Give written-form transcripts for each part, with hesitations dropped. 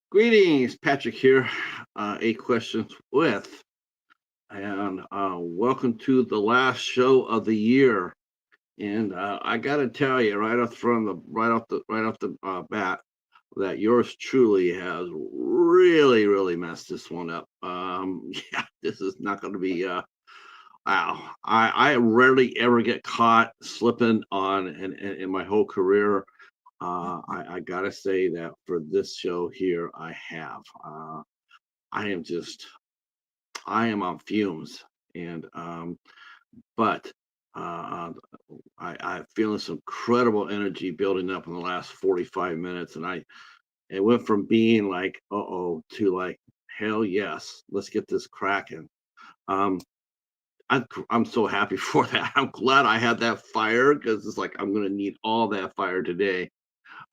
Greetings, Patrick here. Eight questions with, and welcome to the last show of the year. And I got to tell you, right off the bat, that yours truly has really messed this one up. Yeah, this is not going to be. Wow, I rarely ever get caught slipping on in my whole career. I gotta say that for this show here, I have. I am just I am on fumes, and but uh, I'm feeling some incredible energy building up in the last 45 minutes, and it went from being like oh to like hell yes, let's get this cracking. Um, I'm so happy for that. I'm glad I had that fire because it's like I'm gonna need all that fire today.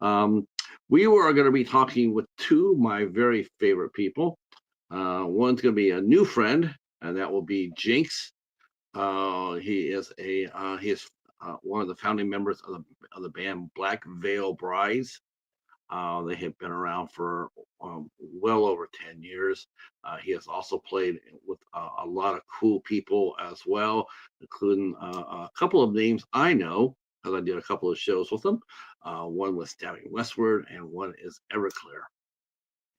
Um, we were going to be talking with two of my very favorite people. One's going to be a new friend, and that will be Jinxx. He is one of the founding members of the band Black Veil Brides. They have been around for well over 10 years. He has also played with a lot of cool people as well, including a couple of names I know because I did a couple of shows with him. One was Gabrielle Westwood, and one is Everclear.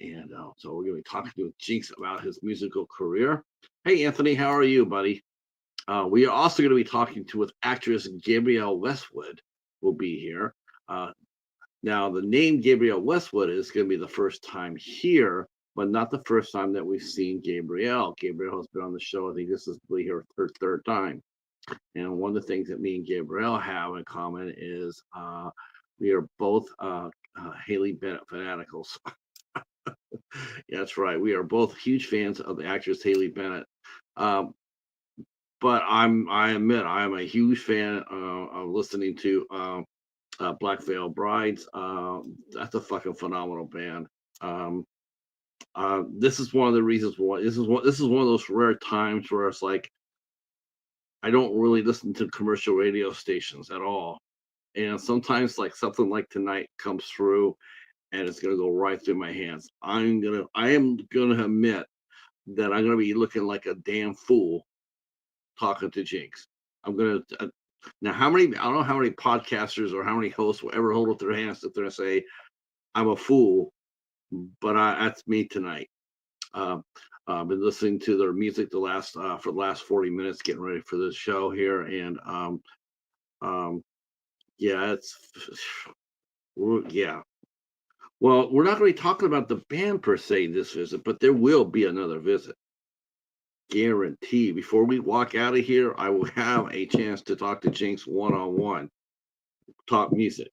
And so we're going to be talking to Jinxx about his musical career. Hey, Anthony, how are you, buddy? We are also going to be talking to with actress Gabrielle Westwood. Will be here. Uh, Now, the name Gabrielle Westwood is going to be the first time here, but not the first time that we've seen Gabrielle. Gabrielle has been on the show. I think this is her third time. And one of the things that me and Gabrielle have in common is we are both Haley Bennett fanaticals. Yeah, that's right. We are both huge fans of the actress Haley Bennett. Um, but I admit I am a huge fan of listening to Black Veil Brides. That's a fucking phenomenal band. Um, this is one of the reasons why this is one of those rare times where it's like I don't really listen to commercial radio stations at all, and sometimes like something like tonight comes through and it's gonna go right through my hands. I am gonna admit that I'm gonna be looking like a damn fool talking to Jinxx. I'm gonna now how many I don't know how many podcasters or how many hosts will ever hold up their hands if they're gonna say I'm a fool, but that's me tonight. Uh, I've been listening to their music for the last 40 minutes, getting ready for this show here, and um, yeah, it's yeah. Well, we're not going to be talking about the band per se this visit, but there will be another visit, guarantee. Before we walk out of here, I will have a chance to talk to Jinxx one on one, talk music.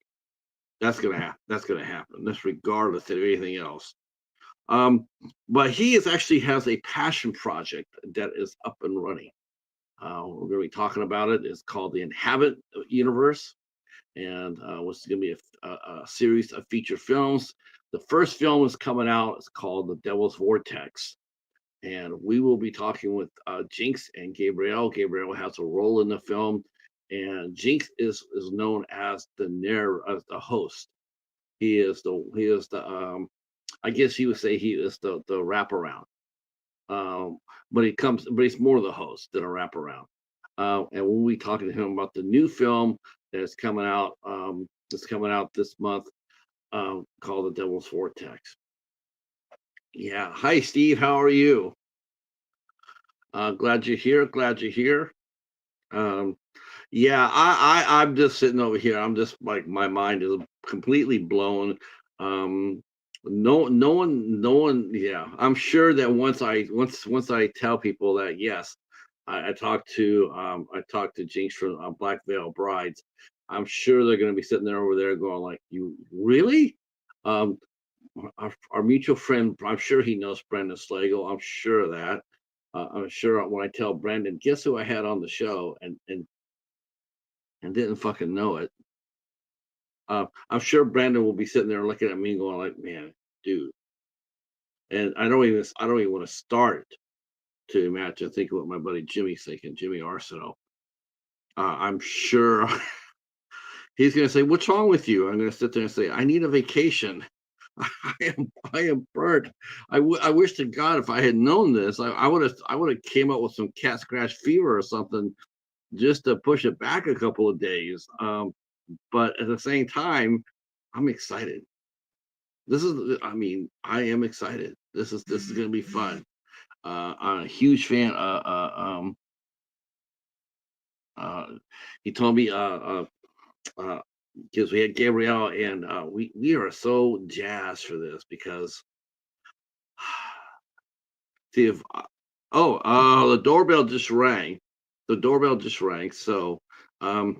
That's gonna happen. That's gonna happen. That's regardless of anything else. Um, but he is actually has a passion project that is up and running. We're going to be talking about it. It's called the Inhabit Universe, and it's going to be a series of feature films. The first film is coming out. It's called The Devil's Vortex, and we will be talking with Jinxx and Gabrielle. Gabrielle has a role in the film, and Jinxx is known as as the host. He is the I guess you would say he is the wraparound. Um, but he's more the host than a wraparound. And we'll be talking to him about the new film that's coming out. That's coming out this month, called The Devil's Vortex. Yeah. Hi, Steve. How are you? Glad you're here. Glad you're here. Um, yeah, I'm just sitting over here. I'm just like my mind is completely blown. Um, no one. Yeah, I'm sure that once I tell people that yes, I talked to Jinxx from Black Veil Brides. I'm sure they're going to be sitting there over there going like, "You really?" Um, our mutual friend, I'm sure he knows Brendan Slagle. I'm sure of that. I'm sure when I tell Brendan, guess who I had on the show, and didn't fucking know it. I'm sure Brandon will be sitting there looking at me and going like, "Man, dude," and I don't even want to start to imagine thinking what my buddy Jimmy's thinking, Jimmy Arsenault. I'm sure he's going to say, "What's wrong with you?" I'm going to sit there and say, "I need a vacation." I am burnt. I wish to God if I had known this, I would have came up with some cat scratch fever or something just to push it back a couple of days. But at the same time, I'm excited. I mean, I am excited. This is going to be fun. I'm a huge fan. Uh, he told me because we had Gabrielle and we are so jazzed for this because see if the doorbell just rang. The doorbell just rang. So oh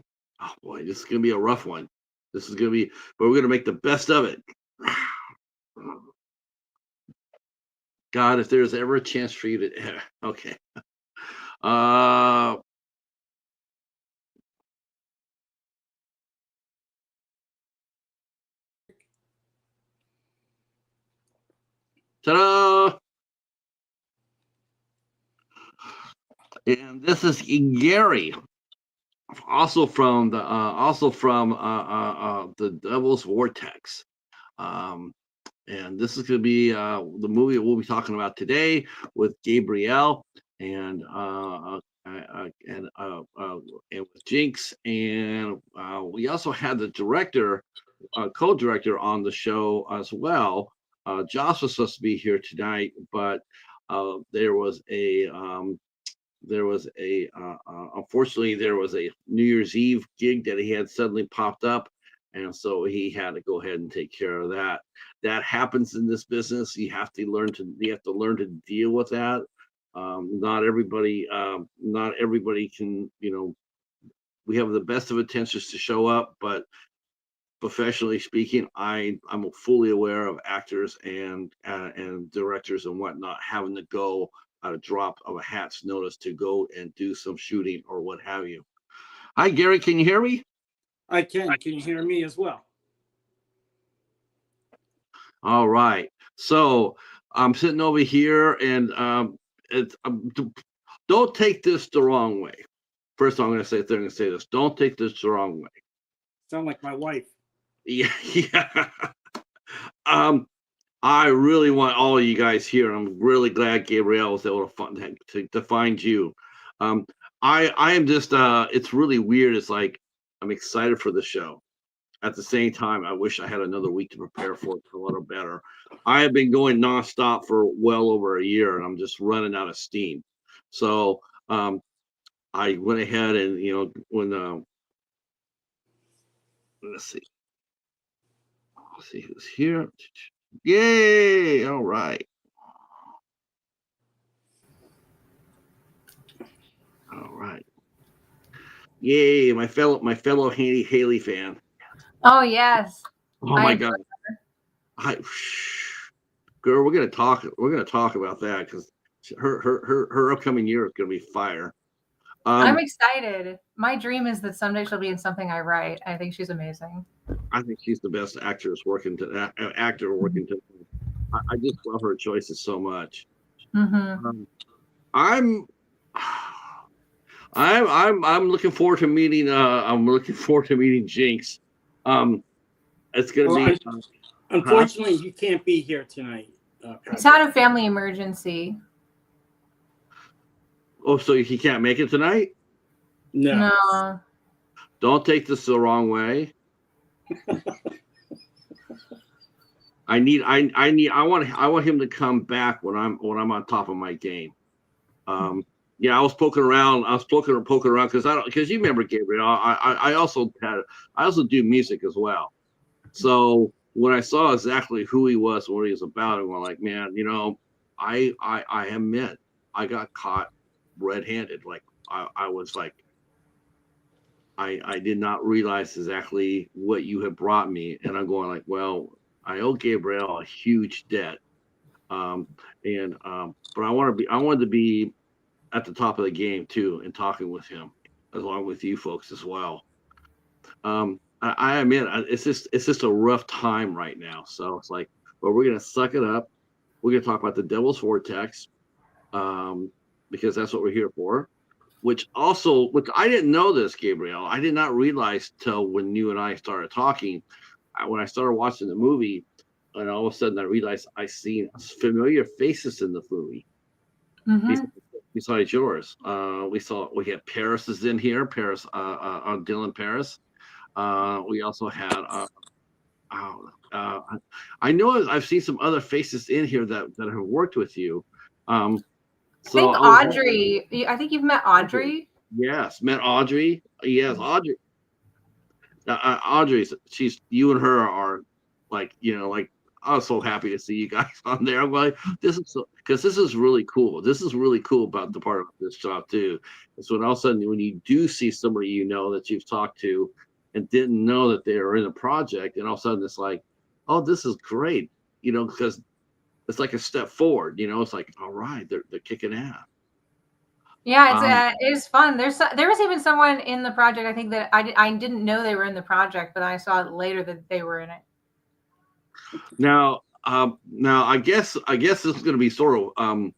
boy, this is gonna be a rough one. This is gonna be, but we're gonna make the best of it. God, if there's ever a chance for you to okay. Uh ta-da! And this is Gary, also from the Devil's Vortex. Um, and this is going to be the movie we'll be talking about today with Gabrielle and and with Jinxx, and we also had the director, co-director on the show as well. Joss was supposed to be here tonight, but there was a unfortunately there was a New Year's Eve gig that he had suddenly popped up, and so he had to go ahead and take care of that. That happens in this business. You have to learn to deal with that. Not everybody can, we have the best of intentions to show up, but professionally speaking, I'm fully aware of actors and directors and whatnot having to go at a drop of a hat's notice to go and do some shooting or what have you. Hi, Gary. Can you hear me? I can. Can you hear me as well? All right. So I'm sitting over here, and don't take this the wrong way. First, I'm going to say this. Don't take this the wrong way. Sound like my wife. Yeah, yeah. I really want all of you guys here. I'm really glad Gabrielle was able to find you. Um, I am just it's really weird. It's like I'm excited for the show. At the same time, I wish I had another week to prepare for it a little better. I have been going nonstop for well over a year, and I'm just running out of steam. So I went ahead and when let's see who's here. Yay! All right. All right. Yay, my fellow Haley fan. Oh yes. Oh my God. I girl, we're gonna talk about that because her upcoming year is gonna be fire. I'm excited. My dream is that someday she'll be in something I write. I think she's amazing. I think she's the best actor working to. I just love her choices so much. Mm-hmm. I'm looking forward to meeting Jinxx. It's gonna be unfortunately you can't be here tonight. He's had a family emergency. Oh, so he can't make it tonight? No. Don't take this the wrong way. I want him to come back when I'm on top of my game. Yeah, I was poking around because you remember Gabriel. I also do music as well. So when I saw exactly who he was and what he was about, I'm like, man, I admit I got caught red-handed. Like I was like, I did not realize exactly what you had brought me, and I'm going like, well, I owe Gabriel a huge debt, but I wanted to be at the top of the game too, and talking with him along with you folks as well. I admit it's just a rough time right now, so it's like, but we're gonna suck it up. We're gonna talk about the Devil's Vortex, because that's what we're here for. Which I didn't know this, Gabriel. I did not realize till when you and I started talking, when I started watching the movie, and all of a sudden I realized I seen familiar faces in the movie Hmm. besides yours. We had Paris is in here, Paris, Dylan Paris. We also had oh, I know I've seen some other faces in here that have worked with you. Um, I so think I was Audrey. I think you've met Audrey. yes, met Audrey. Yes, Audrey. Audrey, she's you and her are like like I was so happy to see you guys on there. I'm like, this is because this is really cool. This is really cool about the part of this job too. It's when all of a sudden when you do see somebody that you've talked to and didn't know that they were in a project, and all of a sudden it's like, oh, this is great, because it's like a step forward. It's like, all right, they're kicking ass. Yeah, Um, it is fun. There was even someone in the project. I think that I didn't know they were in the project, but I saw later that they were in it. now I guess this is going to be sort of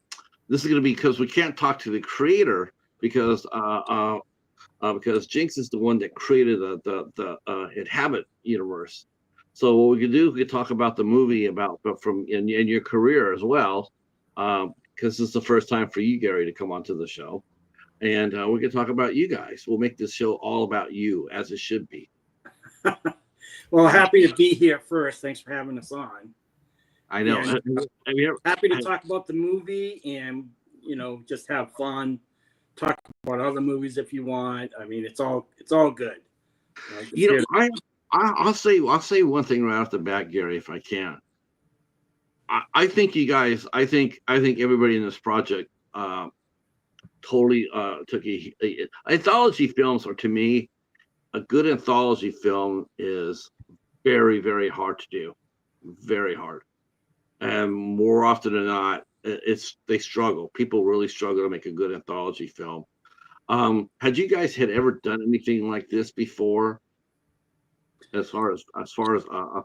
this is going to be because we can't talk to the creator because Jinxx is the one that created the Inhabit universe. So what we could do, we could talk about the movie but from in your career as well, because this is the first time for you, Gary, to come onto the show, and we can talk about you guys. We'll make this show all about you, as it should be. Well, happy to be here first. Thanks for having us on. I know. And Have you ever- happy to talk about the movie and, just have fun. Talk about other movies if you want. I mean, it's all good. I'll say one thing right off the bat, Gary, if I can. I think you guys. I think everybody in this project totally took anthology films are, to me, a good anthology film is very, very hard to do, very hard, and more often than not, they struggle. People really struggle to make a good anthology film. Had you guys ever done anything like this before? As far as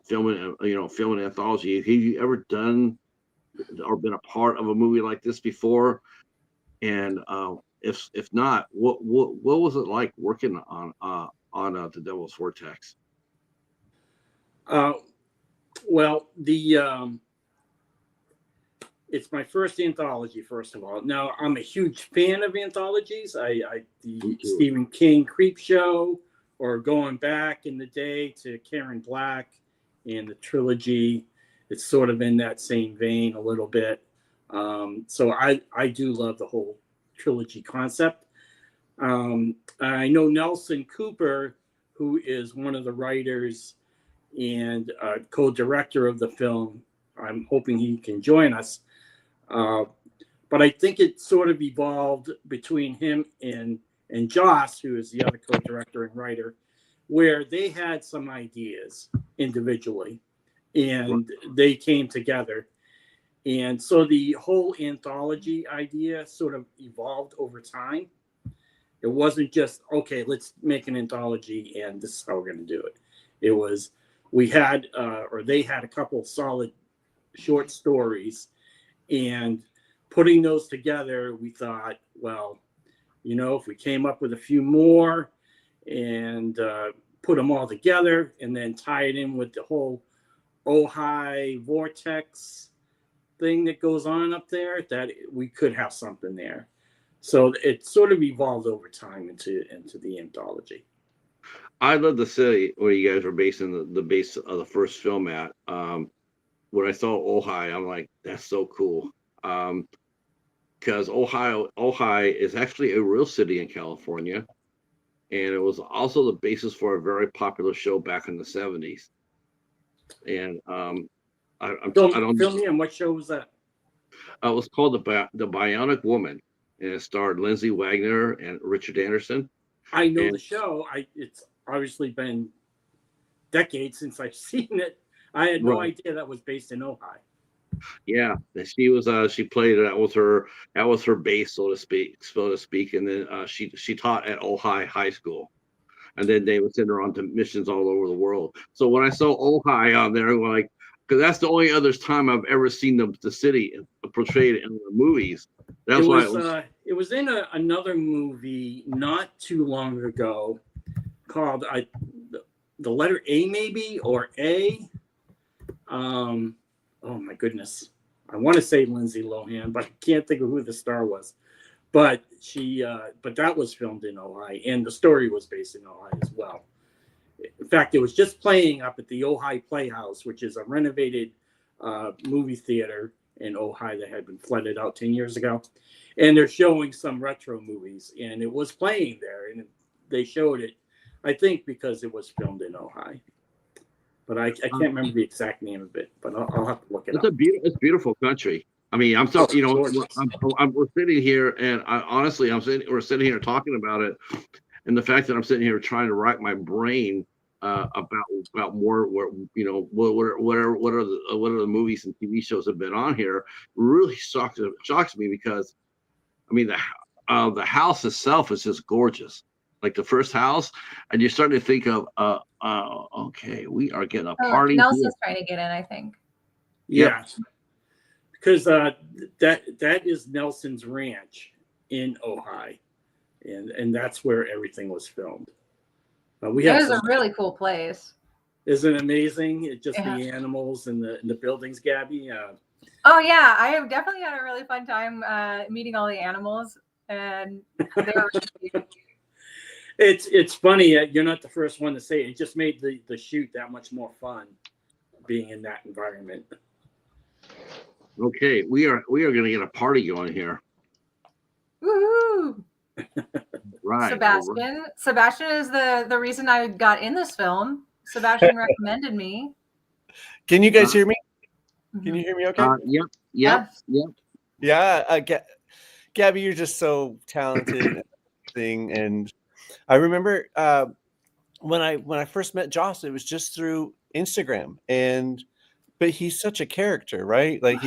filming, filming anthology, have you ever done or been a part of a movie like this before? And if not, what was it like working on the Devil's Vortex? Uh, well, it's my first anthology. First of all, now I'm a huge fan of anthologies. The Stephen King Creep Show, or going back in the day to Karen Black and the trilogy. It's sort of in that same vein a little bit. So I do love the whole trilogy concept. I know Nelson Cooper, who is one of the writers and co-director of the film. I'm hoping he can join us. But I think it sort of evolved between him and Joss, who is the other co-director and writer, where they had some ideas individually and they came together. And so the whole anthology idea sort of evolved over time. It wasn't just, okay, let's make an anthology and this is how we're going to do it. It was, they had a couple solid short stories, and putting those together, we thought, well, if we came up with a few more and put them all together and then tie it in with the whole Ojai Vortex thing that goes on up there, that we could have something there. So it sort of evolved over time into the anthology. I love the city where you guys were basing the base of the first film at. When I saw Ojai, I'm like, that's so cool. Because Ojai is actually a real city in California, and it was also the basis for a very popular show back in the 70s. And I don't. Fill me in. What show was that? It was called the Bionic Woman, and it starred Lindsay Wagner and Richard Anderson. I know the show. It's obviously been decades since I've seen it. I had no idea that was based in Ojai. Yeah, she played that was her base, so to speak, and then she taught at Ojai High School, and then they would send her on to missions all over the world. So when I saw Ojai on there, like, because that's the only other time I've ever seen the city portrayed in the movies. That's why it was in another movie not too long ago called the letter A, maybe, or A. Oh my goodness, I want to say Lindsay Lohan, but I can't think of who the star was. But but that was filmed in Ojai, and the story was based in Ojai as well. In fact, it was just playing up at the Ojai Playhouse, which is a renovated movie theater in Ojai that had been flooded out 10 years ago. And they're showing some retro movies, and it was playing there, and they showed it, I think, because it was filmed in Ojai. But I can't remember the exact name of it, but I'll have to look it up. It's beautiful country. I mean, I'm so, we're sitting here, and we're sitting here talking about it, and the fact that I'm sitting here trying to rack my brain about more, what are the movies and TV shows that have been on here really shocks me, because I mean the house itself is just gorgeous, like the first house, and you're starting to think of okay, we are getting a party. Nelson's trying to get in, I think. Yeah, because that is Nelson's ranch in Ojai, and that's where everything was filmed. It was a really cool place. Isn't it amazing? It's just the animals and the buildings, Gabby. Oh yeah, I have definitely had a really fun time meeting all the animals, and they were really cute. It's funny. You're not the first one to say it. It just made the shoot that much more fun, being in that environment. Okay, we are going to get a party going here. Woohoo! Right. Sebastian is the reason I got in this film. Sebastian recommended me. Can you guys hear me? Can you hear me okay? Yep. Yeah, Gabby, you're just so talented and I remember when I first met Joss, it was just through Instagram, but he's such a character, right? Like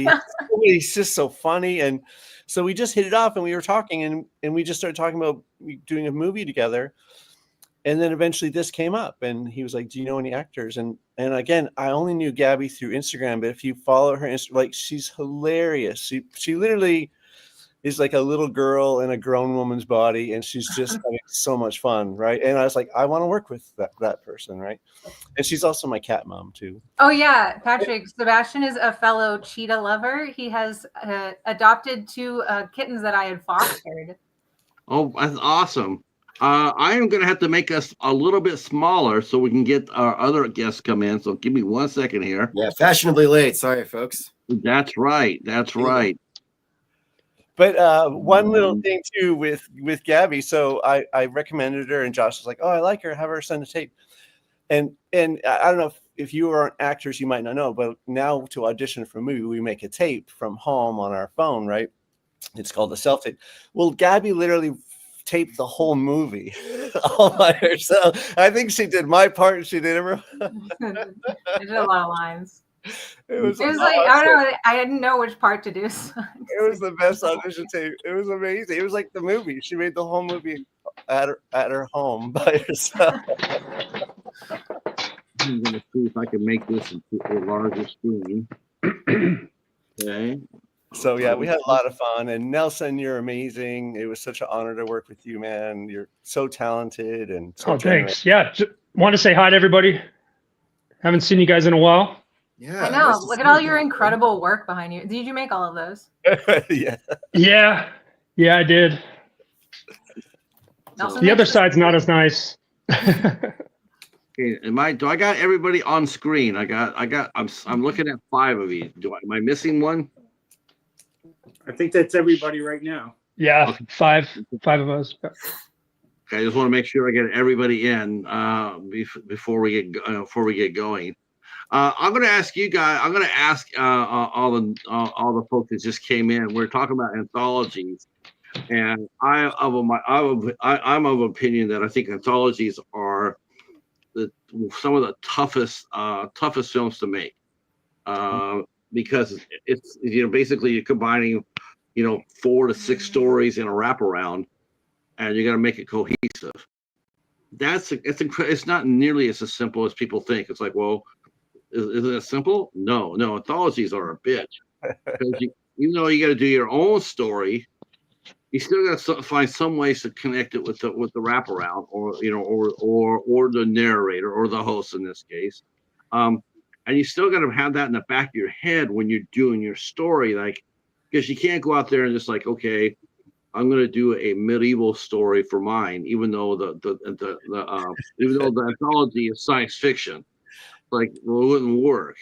he's just so funny, and so we just hit it off, and we were talking, and we just started talking about doing a movie together, and then eventually this came up, and he was like, "Do you know any actors?" And again, I only knew Gabby through Instagram, but if you follow her Instagram, like she's hilarious. She literally is like a little girl in a grown woman's body, and she's just having so much fun, right? And I was like, I want to work with that person, right? And she's also my cat mom too. Oh yeah, Patrick. Sebastian is a fellow cheetah lover. He has adopted 2 kittens that I had fostered. Oh, that's awesome. I am going to have to make us a little bit smaller so we can get our other guests come in. So give me 1 second here. Yeah, fashionably late. Sorry, folks. That's right. But one little thing too with Gabby. So I recommended her, and Josh was like, "Oh, I like her. Have her send a tape." And I don't know if you aren't actors, you might not know, but now to audition for a movie, we make a tape from home on our phone, right? It's called a self tape. Well, Gabby literally taped the whole movie all by herself. I think she did my part, and she did everyone. I did a lot of lines. It was like, I don't know, I didn't know which part to do. So it was the best audition tape. It was amazing. It was like the movie. She made the whole movie at her home by herself. I'm going to see if I can make this into a larger screen. Okay. So yeah, we had a lot of fun. And Nelson, you're amazing. It was such an honor to work with you, man. You're so talented and so thanks. Yeah, want to say hi to everybody. Haven't seen you guys in a while. Yeah, I know. Look at all your incredible work behind you. Did you make all of those? Yeah, I did. The other side's not as nice. Okay, do I got everybody on screen? I'm looking at 5 of you. Am I missing one? I think that's everybody right now. Yeah, okay. five of us. Okay, I just want to make sure I get everybody in before we get going. I'm going to ask you guys. I'm going to ask all the folks that just came in. We're talking about anthologies, and I'm of opinion that I think anthologies are some of the toughest films to make, because it's basically you're combining 4 to 6 stories in a wraparound, and you got to make it cohesive. It's not nearly as simple as people think. It's like, well, is it simple? No. Anthologies are a bitch, because even though you got to do your own story, you still got to find some ways to connect it with the wraparound, or the narrator, or the host in this case. and you still got to have that in the back of your head when you're doing your story, like, because you can't go out there and just like, okay, I'm going to do a medieval story for mine, even though even though the anthology is science fiction, like, well, it wouldn't work.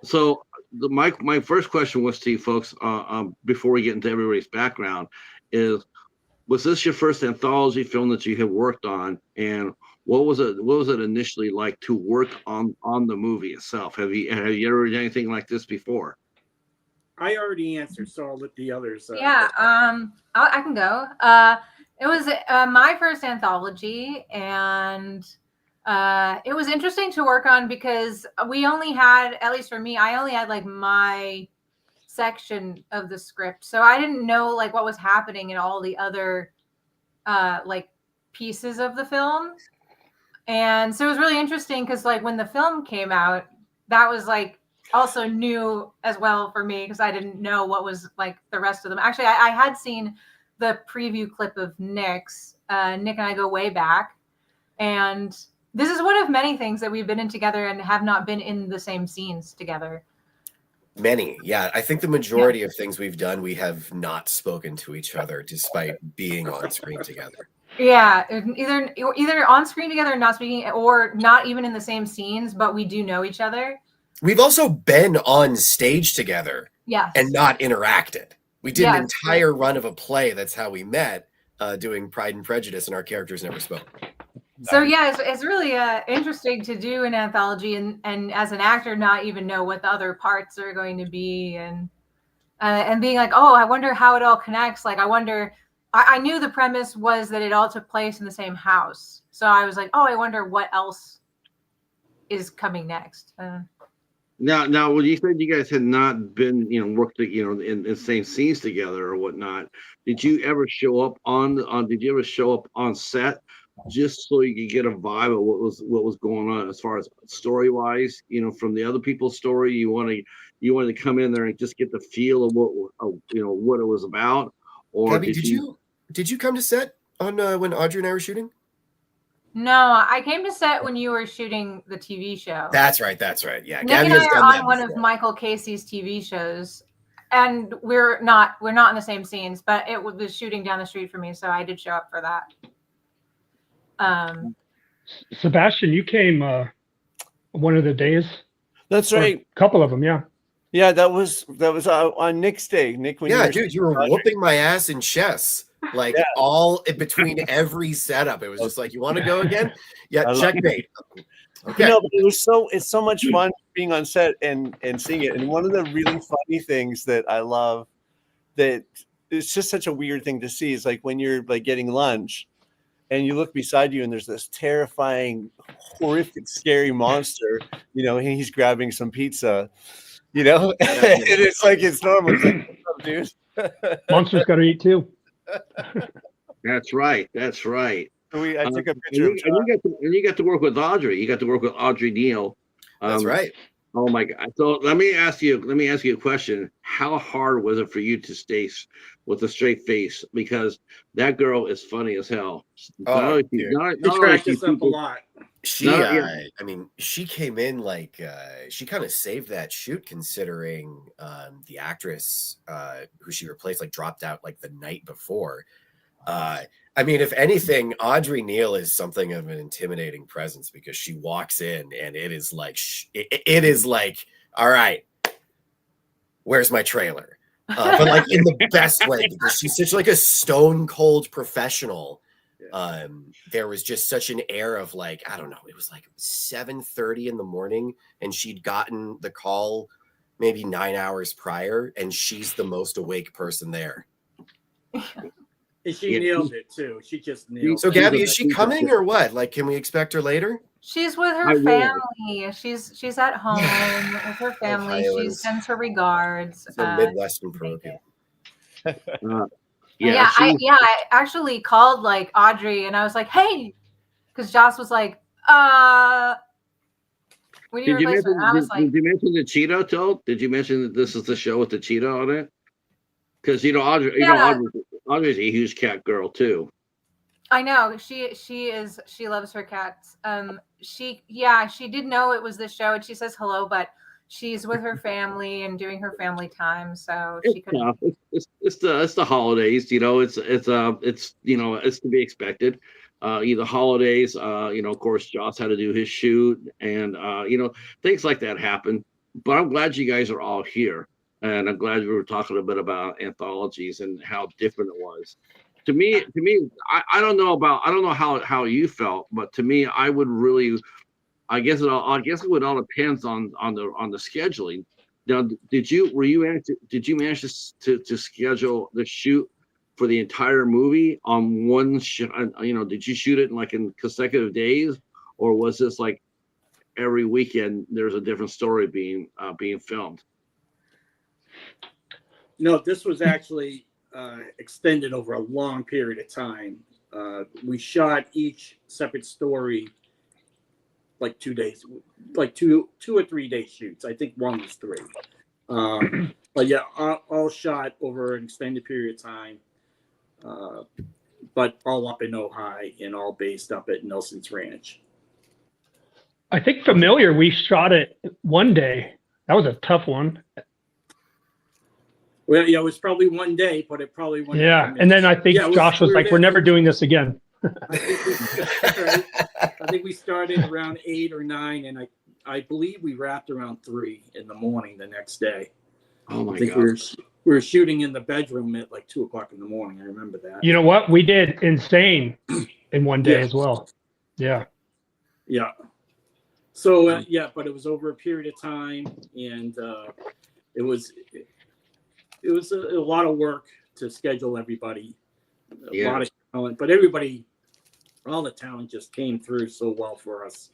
So my first question was to you folks, before we get into everybody's background, is, was this your first anthology film that you have worked on, and what was it initially like to work on the movie itself? Have you ever done anything like this before? I already answered, so I'll let the others. Yeah, I can go. It was my first anthology, and it was interesting to work on because we only had, at least for me, I only had like my section of the script, so I didn't know like what was happening in all the other like pieces of the film. And so it was really interesting because like when the film came out, that was like also new as well for me because I didn't know what was like the rest of them. Actually, I had seen the preview clip of Nick's. Nick and I go way back, and this is one of many things that we've been in together and have not been in the same scenes together. Many, yeah. I think the majority of things we've done, we have not spoken to each other despite being on screen together. Yeah, either on screen together, not speaking, or not even in the same scenes, but we do know each other. We've also been on stage together, yes, and not interacted. We did an Yes, entire run of a play. That's how we met, doing Pride and Prejudice, and our characters never spoke. So yeah, it's really interesting to do an anthology and as an actor not even know what the other parts are going to be, and being like, oh, I wonder how it all connects. Like, I wonder. I knew the premise was that it all took place in the same house, so I was like, oh, I wonder what else is coming next. Now, when you said you guys had not been, worked, in the same scenes together or whatnot, did you ever show up on set just so you could get a vibe of what was going on as far as story wise, from the other people's story? You wanted to come in there and just get the feel of what it was about, or Gabby, did you come to set on when Audrey and I were shooting? No, I came to set when you were shooting the TV show. That's right. Yeah, Nick Gabby and I has are done on that one before. of Michael Casey's TV shows, and we're not in the same scenes, but it was shooting down the street from me, so I did show up for that. Sebastian, you came one of the days. That's right. A couple of them, yeah. Yeah, that was on Nick's day. Nick, when You were whooping my ass in chess, like all in between every setup. It was just like, you want to go again? Yeah, checkmate. Okay. But it's so much fun being on set and seeing it. And one of the really funny things that I love, that it's just such a weird thing to see, is like when you're like getting lunch and you look beside you and there's this terrifying, horrific, scary monster, and he's grabbing some pizza, and it's like, it's normal. It's like, what's up, dude? Monster's got to eat too. That's right. I took a picture and you got to work with Audrey. You got to work with Audrey Neal. That's right. Oh my God! So let me ask you a question. How hard was it for you to stay with a straight face? Because that girl is funny as hell. Oh, She cracked us up a lot. She came in like she kind of saved that shoot, considering the actress who she replaced like dropped out like the night before. If anything, Audrey Neal is something of an intimidating presence because she walks in and it is like, all right, where's my trailer? But like in the best way, because she's such like a stone cold professional. There was just such an air of like, I don't know, it was like 7:30 in the morning and she'd gotten the call maybe 9 hours prior, and she's the most awake person there. And she nailed it too. She just nailed it. So Gabby, is she coming or what? Like, can we expect her later? She's with her family. She's at home with her family. She sends her regards. It's a Midwestern parochial. I actually called like Audrey and I was like, hey, because Joss was like, when you replace her, I was like, did you mention the Cheeto told? Did you mention that this is the show with the Cheeto on it? Because Audrey's a huge cat girl too. I know she loves her cats. She did know it was this show, and she says hello, but she's with her family and doing her family time, so It's she couldn't. tough. It's the holidays, it's it's to be expected. Either holidays, of course, Joss had to do his shoot, and things like that happen. But I'm glad you guys are all here, and I'm glad we were talking a bit about anthologies and how different it was. To me, I don't know how you felt, but to me, I would really, I guess it would all depends on the scheduling. Now, did you manage to schedule the shoot for the entire movie on one did you shoot it in consecutive days, or was this like every weekend there's a different story being filmed? No, this was actually extended over a long period of time. We shot each separate story like 2 days, like two or 3 day shoots. I think one was 3. But yeah, all shot over an extended period of time. But all up in Ojai and all based up at Nelson's Ranch. I think Familiar, we shot it one day. That was a tough one. Well, yeah, it was probably one day, but it probably went. Yeah, and then I think Josh was like, "We're never doing this again." I think we started around 8 or 9, and I believe we wrapped around 3 in the morning the next day. Oh my I think God! we were shooting in the bedroom at like 2 o'clock in the morning. I remember that. You know what? We did Insane in one day as well. Yeah. Yeah. So but it was over a period of time, and it was a lot of work to schedule everybody. A lot of talent, but all the talent just came through so well for us.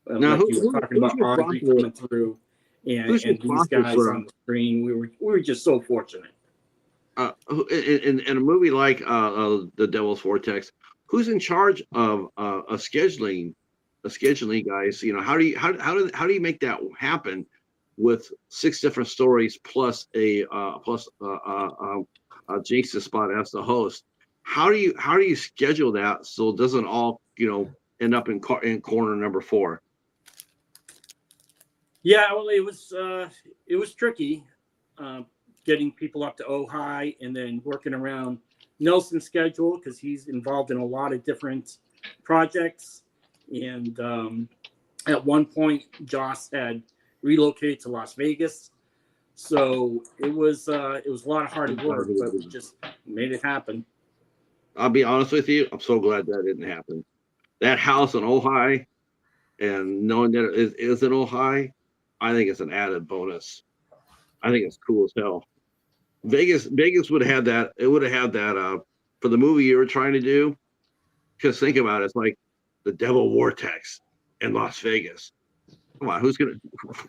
Now, like you were talking about Audrey coming through, and these guys on the screen, we were just so fortunate. In a movie like The Devil's Vortex, who's in charge of scheduling? The scheduling guys, how do you make that happen with 6 different stories plus a Jinxx spot as the host? How do you schedule that so it doesn't all end up in corner number 4? Yeah, well, it was tricky getting people up to Ojai and then working around Nelson's schedule because he's involved in a lot of different projects. And at one point, Joss had relocated to Las Vegas, so it was a lot of hard work, but we just made it happen. I'll be honest with you, I'm so glad that didn't happen. That house in Ojai, and knowing that it is in Ojai, I think it's an added bonus. I think it's cool as hell. Vegas would have had that. It would have had that for the movie you were trying to do. Because think about it, it's like the Devil Vortex in Las Vegas. Come on, who's gonna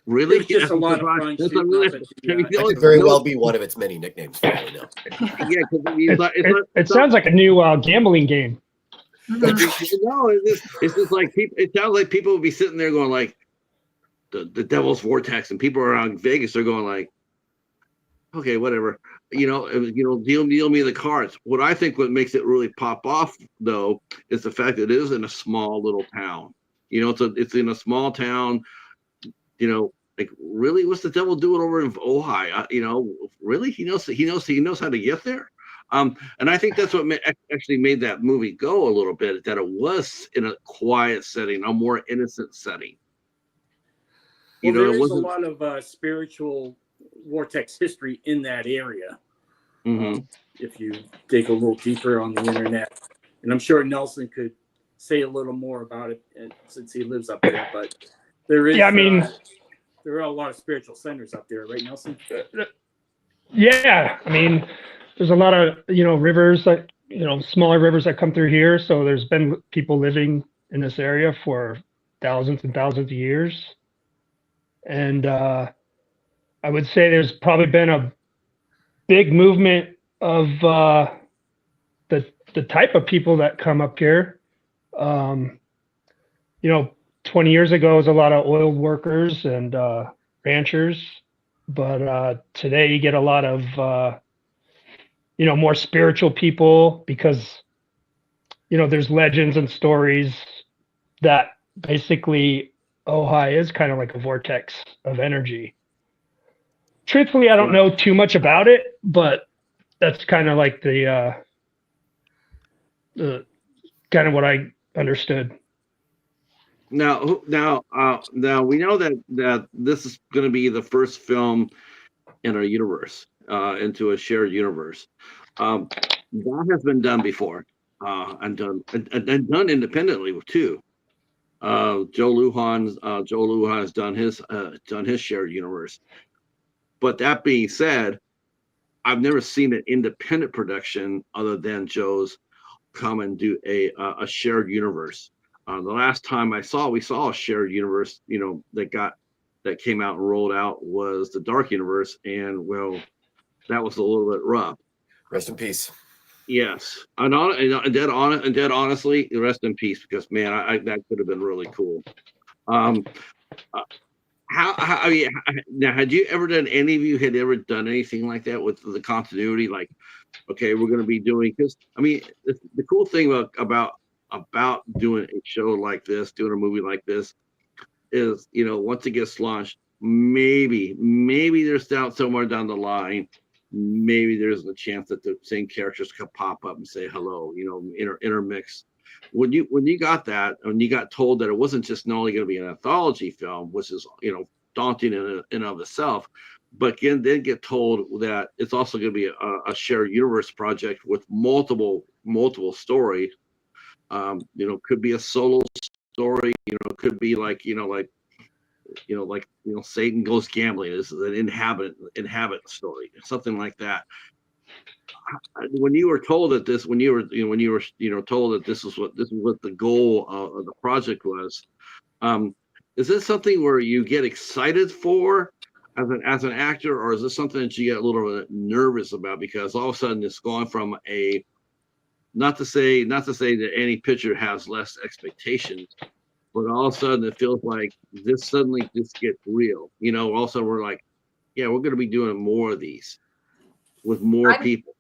really? It's just a lot of fun. That could very well be one of its many nicknames. Yeah, it sounds like a new gambling game. No, it's just like people. It sounds like people would be sitting there going like, the Devil's Vortex, and people around Vegas are going like, okay, whatever. Deal me the cards. What I think what makes it really pop off though is the fact that it is in a small little town. It's in a small town. Like really, what's the devil doing over in Ojai? Really, he knows how to get there. And I think that's what actually made that movie go a little bit. That it was in a quiet setting, a more innocent setting. Well, there is a lot of spiritual vortex history in that area. Mm-hmm. If you dig a little deeper on the internet, and I'm sure Nelson could say a little more about it since he lives up there. But there is, there are a lot of spiritual centers up there, right, Nelson? Yeah, there's a lot of rivers that smaller rivers that come through here. So there's been people living in this area for thousands and thousands of years. And I would say there's probably been a big movement of the type of people that come up here. 20 years ago, it was a lot of oil workers and ranchers. But today you get a lot of, more spiritual people because there's legends and stories that basically Ojai is kind of like a vortex of energy. Truthfully, I don't know too much about it, but that's kind of like the kind of what I understood. Now we know that this is going to be the first film in our universe, into a shared universe. That has been done before, and done independently too. Joe Lujan has done his shared universe. But that being said, I've never seen an independent production other than Joe's come and do a shared universe. The last time we saw a shared universe, that came out and rolled out was the Dark Universe, and well, that was a little bit rough. Rest in peace. Yes, and dead honestly, rest in peace, because man, that could have been really cool. Um, I mean, now, had you ever done, any of you had ever done anything like that with the continuity? Like, okay, we're going to be doing, because I mean, the cool thing about doing a show like this, doing a movie like this, is, once it gets launched, maybe there's somewhere down the line, maybe there's a chance that the same characters could pop up and say hello, intermix. When you got told that it wasn't just not only going to be an anthology film, which is daunting in and of itself, but then get told that it's also going to be a shared universe project with multiple stories. Could be a solo story. Could be like Satan goes gambling. This is an inhabit story, something like that. When you were told that this, when you were told that this is what the goal of the project was, is this something where you get excited for as an actor, or is this something that you get a little bit nervous about, because all of a sudden it's gone from not to say that any picture has less expectations, but all of a sudden it feels like this suddenly just gets real. All of a sudden we're like, yeah, we're going to be doing more of these with more people.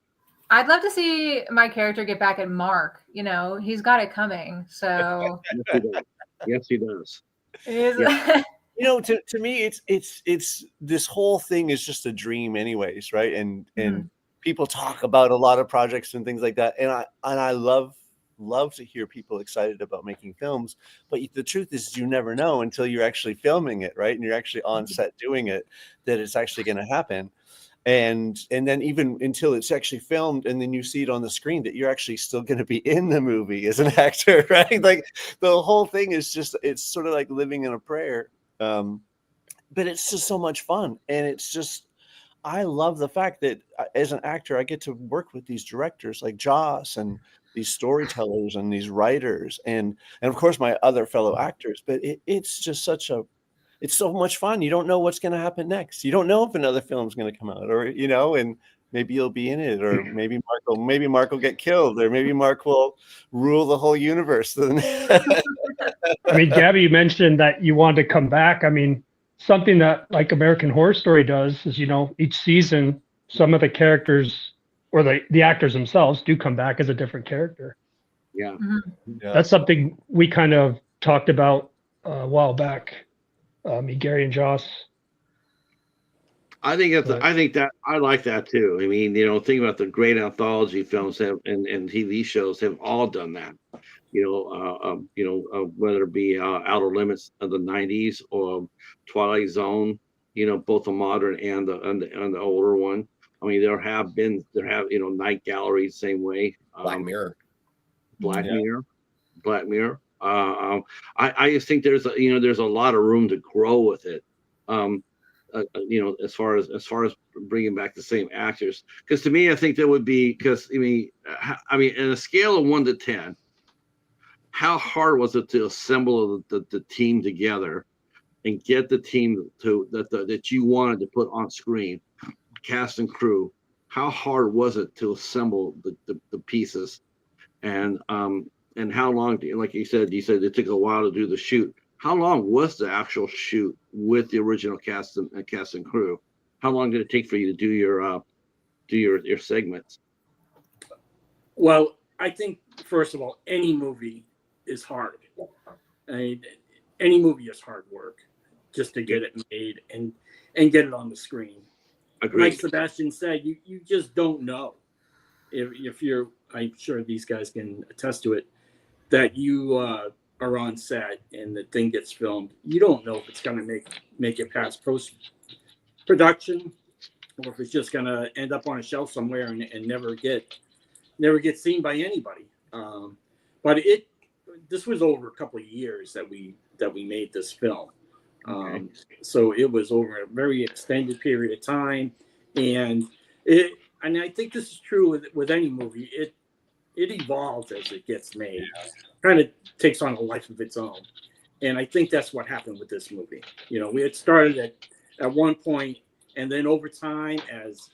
I'd love to see my character get back at Mark. He's got it coming. So Yes, he does. Yeah. To me, it's this whole thing is just a dream, anyways, right? And people talk about a lot of projects and things like that, and I love to hear people excited about making films. But the truth is, you never know until you're actually filming it, right? And you're actually on set doing it, that it's actually going to happen. And then even until it's actually filmed and then you see it on the screen, that you're actually still going to be in the movie as an actor, right? Like the whole thing is just, it's sort of like living in a prayer. But it's just so much fun. And it's just, I love the fact that as an actor, I get to work with these directors like Joss and these storytellers and these writers and of course my other fellow actors. But it's just it's so much fun. You don't know what's going to happen next. You don't know if another film's going to come out, or and maybe you'll be in it, or maybe Mark will get killed, or maybe Mark will rule the whole universe. I mean, Gabby, you mentioned that you wanted to come back. I mean, something that like American Horror Story does is, each season, some of the characters or the actors themselves do come back as a different character. Yeah. Yeah. That's something we kind of talked about a while back. Gary and Joss. I think I like that too. I mean, think about the great anthology films and TV shows have all done that. Whether it be Outer Limits of the '90s or Twilight Zone, both the modern and the older one. I mean, there have Night Gallery, same way. Black Mirror. I just think there's a lot of room to grow with it. As far as bringing back the same actors, because to me, I think that would be, because I mean, in a scale of 1 to 10, how hard was it to assemble the team together and get the team that you wanted to put on screen, cast and crew? How hard was it to assemble the pieces, and how long, like you said it took a while to do the shoot. How long was the actual shoot with the original cast and crew? How long did it take for you to do your segments? Well, I think first of all, any movie is hard. I mean, any movie is hard work just to get it made and get it on the screen. Agreed. Like Sebastian said, you just don't know if you're. I'm sure these guys can attest to it. That you are on set and the thing gets filmed, you don't know if it's going to make it past post production, or if it's just going to end up on a shelf somewhere and never get seen by anybody. But this was over a couple of years that we made this film. So it was over a very extended period of time, and I think this is true with any movie. It evolves as it gets made. Kind of takes on a life of its own. And I think that's what happened with this movie. You know, we had started at one point, and then over time, as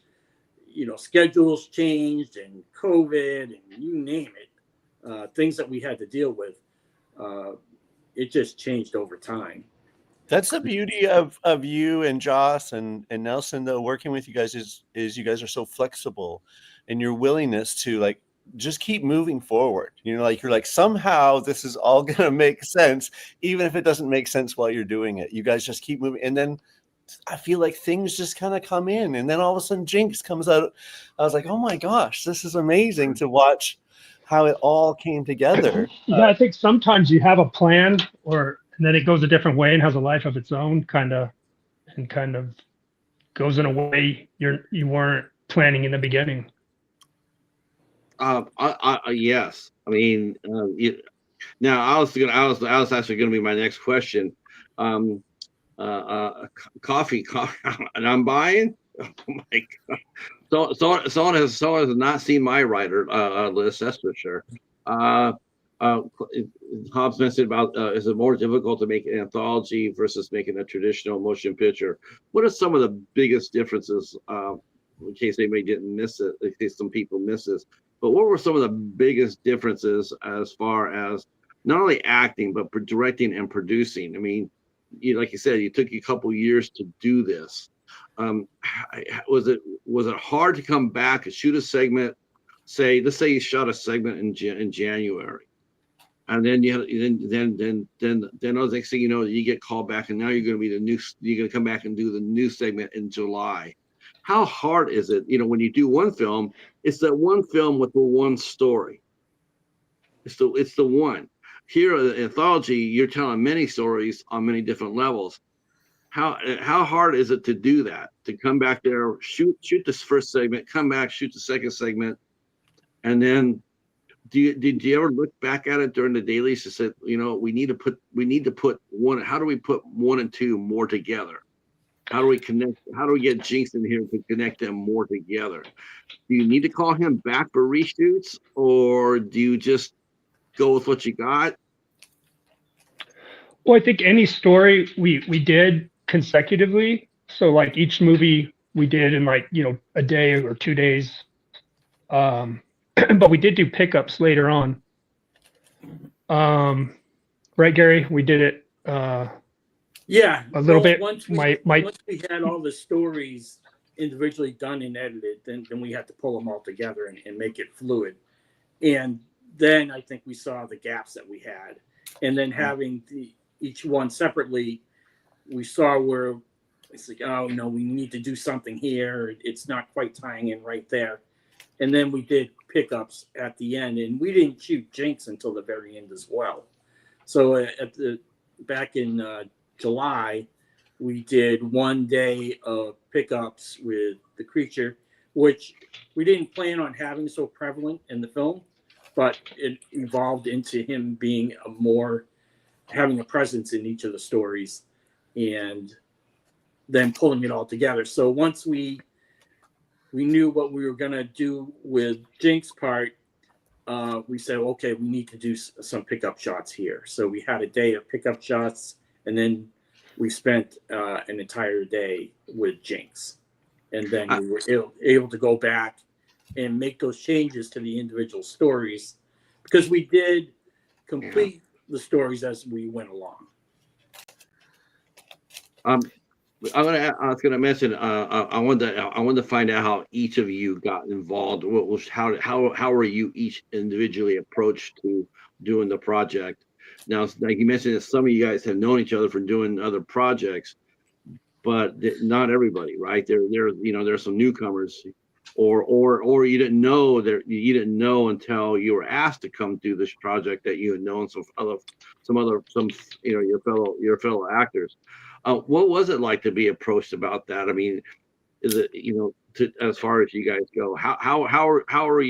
you know, schedules changed and COVID and you name it, things that we had to deal with, it just changed over time. That's the beauty of you and Joss and Nelson, though, working with you guys is you guys are so flexible, and your willingness to like just keep moving forward. You know, like you're like, somehow this is all gonna make sense, even if it doesn't make sense while you're doing it. You guys just keep moving, and then I feel like things just kind of come in, and then all of a sudden Jinxx comes out. I was like, oh my gosh, this is amazing to watch how it all came together. Yeah, I think sometimes you have a plan, and then it goes a different way and has a life of its own, kind of goes in a way you weren't planning in the beginning. Yes. I mean, now I was actually going to be my next question. Coffee, and I'm buying. Oh my God! Someone has not seen my writer list. That's for sure. Hobbs mentioned about is it more difficult to make an anthology versus making a traditional motion picture? What are some of the biggest differences? In case anybody didn't miss it, in case some people miss this, but what were some of the biggest differences as far as not only acting but directing and producing? I mean, like you said, you took a couple years to do this. Was it hard to come back and shoot a segment? Let's say you shot a segment in January, and then then the next thing you know, you get called back, and now you're going to come back and do the new segment in July. How hard is it? You know, when you do one film, it's that one film with the one story. It's the one. Here, the anthology, you're telling many stories on many different levels. How hard is it to do that? To come back there, shoot this first segment, come back, shoot the second segment, and then did you ever look back at it during the dailies to say, you know, we need to put one. How do we put 1 and 2 more together? How do we connect? How do we get Jinxx in here to connect them more together? Do you need to call him back for reshoots, or do you just go with what you got? Well, I think any story we did consecutively. So like each movie we did in like, you know, a day or 2 days. But we did do pickups later on. Right, Gary? We did it Yeah, a little bit. Once we had all the stories individually done and edited, then we had to pull them all together and make it fluid. And then I think we saw the gaps that we had, and then having each one separately, we saw where it's like, oh no, we need to do something here. It's not quite tying in right there. And then we did pickups at the end, and we didn't shoot Jinxx until the very end as well. So back in July, we did 1 day of pickups with the creature, which we didn't plan on having so prevalent in the film, but it evolved into him being having a presence in each of the stories, and then pulling it all together. So once we knew what we were going to do with Jinxx part, we said, okay, we need to do some pickup shots here. So we had a day of pickup shots, and then we spent an entire day with Jinxx. And then we were able to go back and make those changes to the individual stories, because we did complete the stories as we went along. I was gonna mention. I wanted to find out how each of you got involved. What was how are you each individually approached to doing the project? Now, like you mentioned, that some of you guys have known each other from doing other projects, but not everybody, right? There's some newcomers, or you didn't know until you were asked to come do this project that you had known some your fellow actors. What was it like to be approached about that? I mean, is it as far as you guys go, how are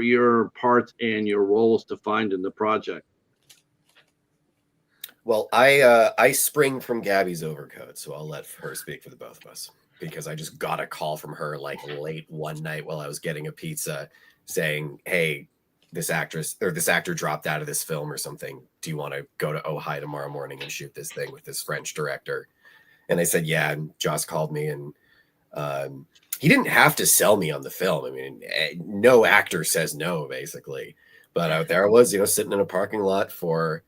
your parts and your roles defined in the project? Well, I spring from Gabby's overcoat, so I'll let her speak for the both of us, because I just got a call from her like late one night while I was getting a pizza saying, "Hey, this actor dropped out of this film or something. Do you want to go to Ojai tomorrow morning and shoot this thing with this French director?" And I said, "Yeah." And Joss called me, and he didn't have to sell me on the film. I mean, no actor says no, basically. But out there I was, sitting in a parking lot for,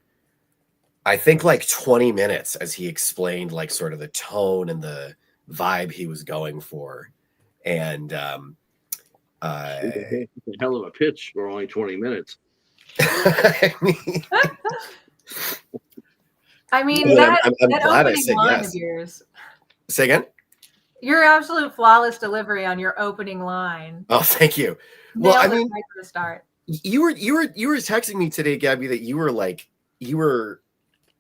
I think, like 20 minutes as he explained like sort of the tone and the vibe he was going for. And It's a hell of a pitch for only 20 minutes. I mean, I'm that glad I opening said line yes. of yours, Say again? your absolute flawless delivery on your opening line. Oh, thank you. Nailed Well, I it mean, right from the start. you were texting me today, Gabby, that you were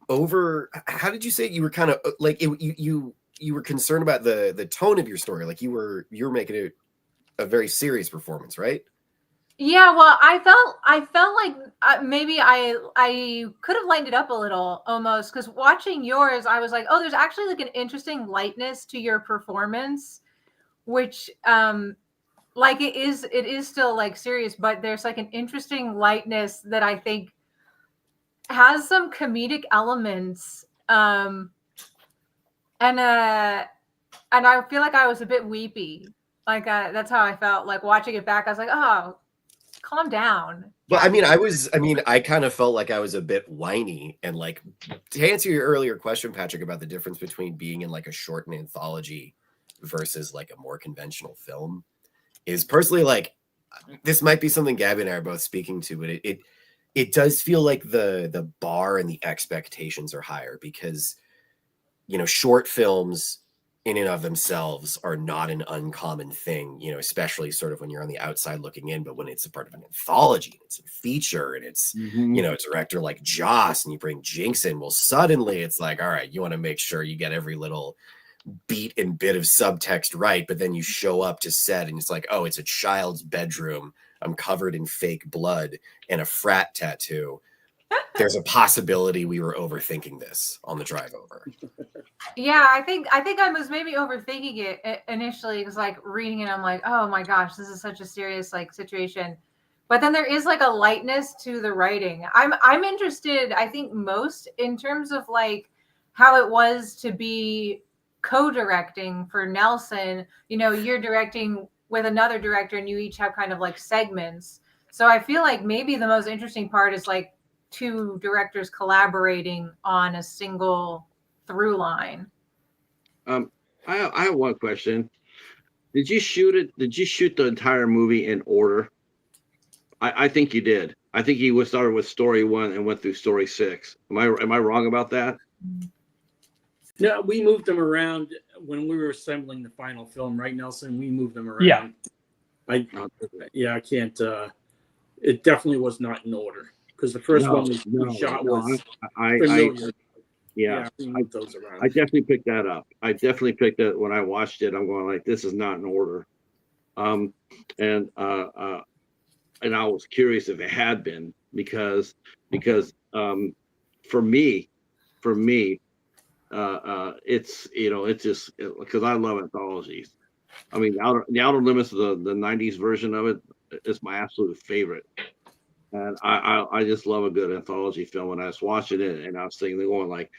over. How did you say it? You were kind of like you were concerned about the tone of your story. Like you were making it a very serious performance, right? Yeah, well, I felt like maybe I could have lightened it up a little almost, because watching yours, I was like, oh, there's actually like an interesting lightness to your performance, which like it is still like serious, but there's like an interesting lightness that I think has some comedic elements, and I feel like I was a bit weepy. Like that's how I felt like watching it back. I was like, oh, calm down. Well, I kind of felt like I was a bit whiny, and like, to answer your earlier question, Patrick, about the difference between being in like a short and anthology versus like a more conventional film, is personally like, this might be something Gabby and I are both speaking to, but it does feel like the bar and the expectations are higher, because short films in and of themselves are not an uncommon thing, especially sort of when you're on the outside looking in. But when it's a part of an anthology, it's a feature, and it's a director like Joss, and you bring Jinxx in, well, suddenly it's like, all right, you want to make sure you get every little beat and bit of subtext right, but then you show up to set and it's like, oh, it's a child's bedroom, I'm covered in fake blood and a frat tattoo. There's a possibility we were overthinking this on the drive over. Yeah, I think I was maybe overthinking it initially, because like reading it, I'm like, oh my gosh, this is such a serious like situation. But then there is like a lightness to the writing. I'm interested, I think, most in terms of like how it was to be co-directing for Nelson. You're directing with another director, and you each have kind of like segments. So I feel like maybe the most interesting part is like two directors collaborating on a single through line. I have one question. Did you shoot the entire movie in order? I think you did. I think you started with story 1 and went through story 6. Am I wrong about that? No, we moved them around when we were assembling the final film, right, Nelson? We moved them around. Yeah. I can't. It definitely was not in order, because the first one we shot was familiar. Yeah, we moved those around. I definitely picked that up. I definitely picked that when I watched it. I'm going like, this is not in order. And I was curious if it had been, because for me, it's just because I love anthologies. I mean, the outer limits of the 90s version of it is my absolute favorite. And I just love a good anthology film. And I was watching it and I was thinking, they're going like,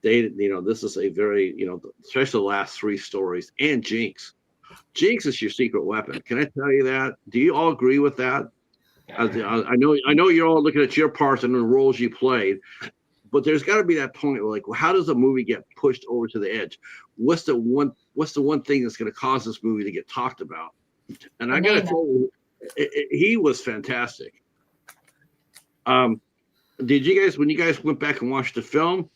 this is a very, especially the last 3 stories, and Jinxx. Jinxx is your secret weapon. Can I tell you that? Do you all agree with that? I know you're all looking at your parts and the roles you played, but there's got to be that point where, like, well, how does a movie get pushed over to the edge? What's the one thing that's going to cause this movie to get talked about? And I got to tell you, he was fantastic. Did you guys, when you guys went back and watched the film,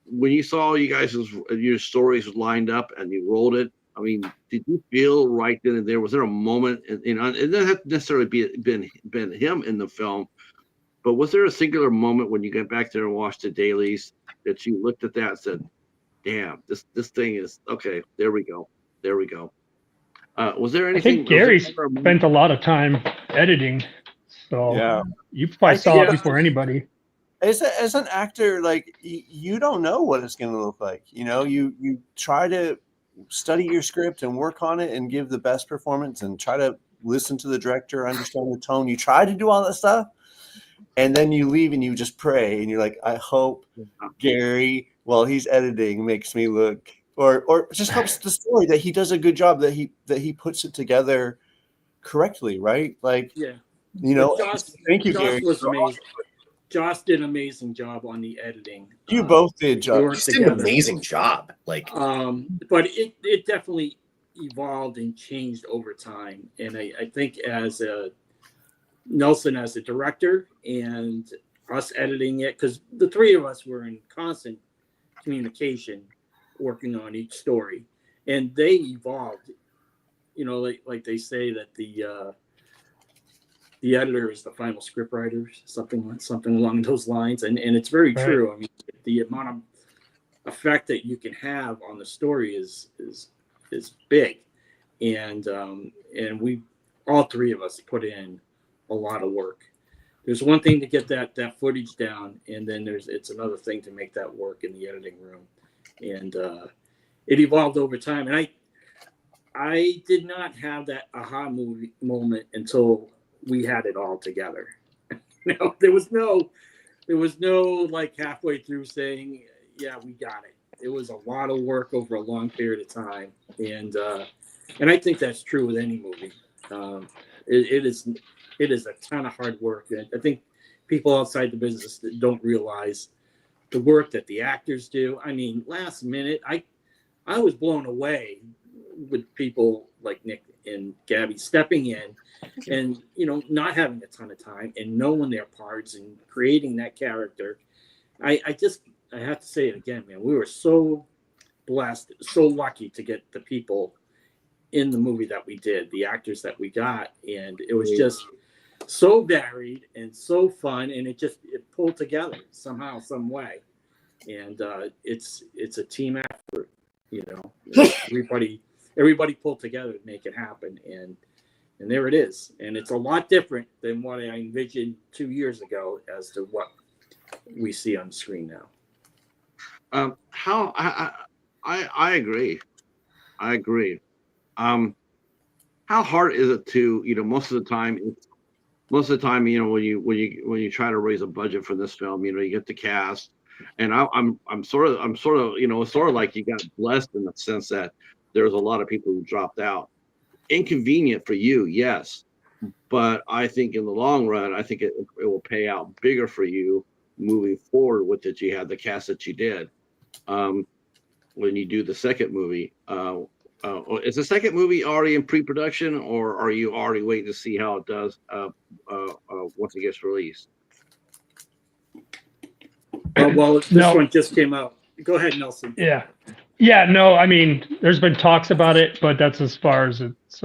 when you saw you guys' your stories lined up and you rolled it, I mean, did you feel right then and there? Was there a moment, it doesn't have to necessarily been him in the film, but was there a singular moment when you got back there and watched the dailies that you looked at that and said, "Damn, this thing is okay. There we go. Was there anything? I think Gary spent a lot of time editing, so Yeah. you probably saw it before anybody. As an actor, like, you don't know what it's going to look like. You know, you try to study your script and work on it and give the best performance and try to listen to the director, understand the tone. You try to do all that stuff, and then you leave and you just pray and you're like, I hope Gary, while he's editing, makes me look, or just helps the story, that he does a good job, that he puts it together correctly, right? Like, Yeah. you know, thank you, Joss Gary. was amazing. Joss did an amazing job on the editing. You both did, Joss. You just did an amazing job. Like, but it definitely evolved and changed over time. And I think as Nelson as a director and us editing it, because the three of us were in constant communication, working on each story, and they evolved. You know, like they say that the editor is the final scriptwriter, something along those lines, and it's very true. I mean, the amount of effect that you can have on the story is big, and we, all three of us, put in a lot of work. There's one thing to get that footage down, and then it's another thing to make that work in the editing room, and it evolved over time. And I did not have that aha moment until we had it all together. You know, there was no like halfway through saying, yeah, we got it. It was a lot of work over a long period of time, and I think that's true with any movie. It is a ton of hard work, and I think people outside the business that don't realize the work that the actors do. I mean, last minute, I was blown away with people like Nick and Gabby stepping in and, you know, not having a ton of time and knowing their parts and creating that character. I have to say it again, man. We were so blessed, so lucky to get the people in the movie that we did, the actors that we got, and it was just so varied and so fun, and it pulled together somehow, some way. And it's a team effort, you know. Everybody pulled together to make it happen, and there it is. And it's a lot different than what I envisioned 2 years ago as to what we see on the screen now. I agree. How hard is it to, you know, most of the time, you know, when you try to raise a budget for this film, you know, you get the cast, and I'm sort of, you know, it's sort of like you got blessed in the sense that there's a lot of people who dropped out. Inconvenient for you, yes, but I think in the long run, I think it will pay out bigger for you moving forward with that you had the cast that you did. When you do the second movie, is the second movie already in pre-production, or are you already waiting to see how it does once it gets released? Well, this one just came out. Go ahead, Nelson. Yeah, no, I mean, there's been talks about it, but that's as far as it's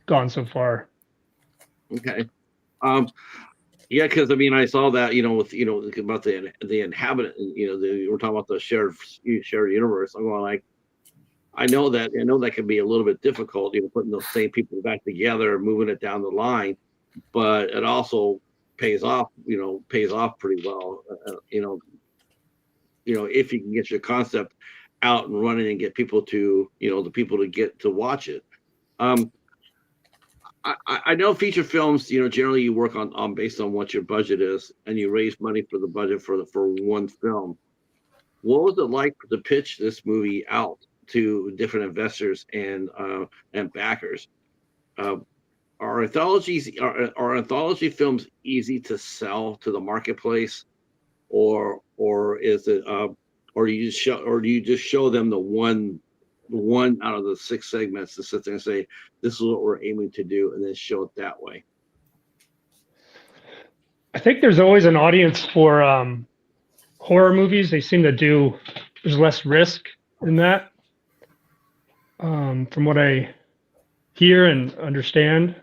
gone so far. Okay. Yeah, because I mean, I saw that, you know, with, you know, about the inhabitant, you know, we're talking about the shared universe. I'm going like, I know that can be a little bit difficult, you know, putting those same people back together, moving it down the line, but it also pays off pretty well, you know, if you can get your concept out and running and get people to, you know, the people to get to watch it. I know feature films, you know, generally you work on based on what your budget is, and you raise money for the budget for one film. What was it like to pitch this movie out to different investors and backers? Are anthology films easy to sell to the marketplace? or is it or do you just show them the one out of the 6 segments to sit there and say this is what we're aiming to do, and then show it that way? I think there's always an audience for horror movies. They seem to do, there's less risk in that, from what I hear and understand.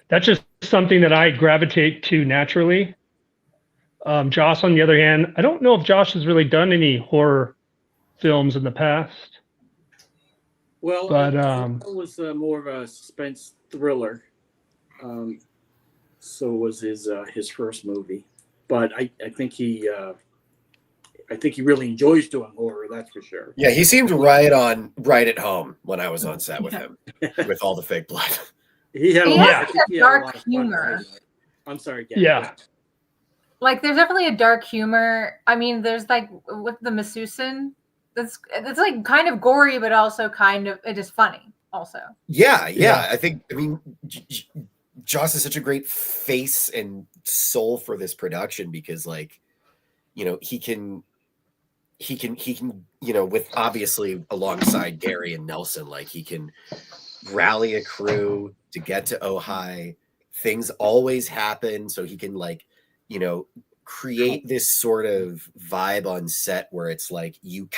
That's just something that I gravitate to naturally. Joss, on the other hand, I don't know if Josh has really done any horror films in the past. Well, but it was more of a suspense thriller. So was his first movie, but I think he really enjoys doing horror. That's for sure. Yeah, he seemed right at home when I was on set with him, with all the fake blood. He had a dark humor. I'm sorry, Gabby. Yeah. Like there's definitely a dark humor. I mean, there's like with the Masusin, it's like kind of gory, but also kind of it is funny also. Yeah. I mean, Joss is such a great face and soul for this production because, like, you know, he can, you know, with obviously alongside Gary and Nelson, like he can rally a crew to get to Ojai. Things always happen, so he can, like, you know, create this sort of vibe on set where it's like you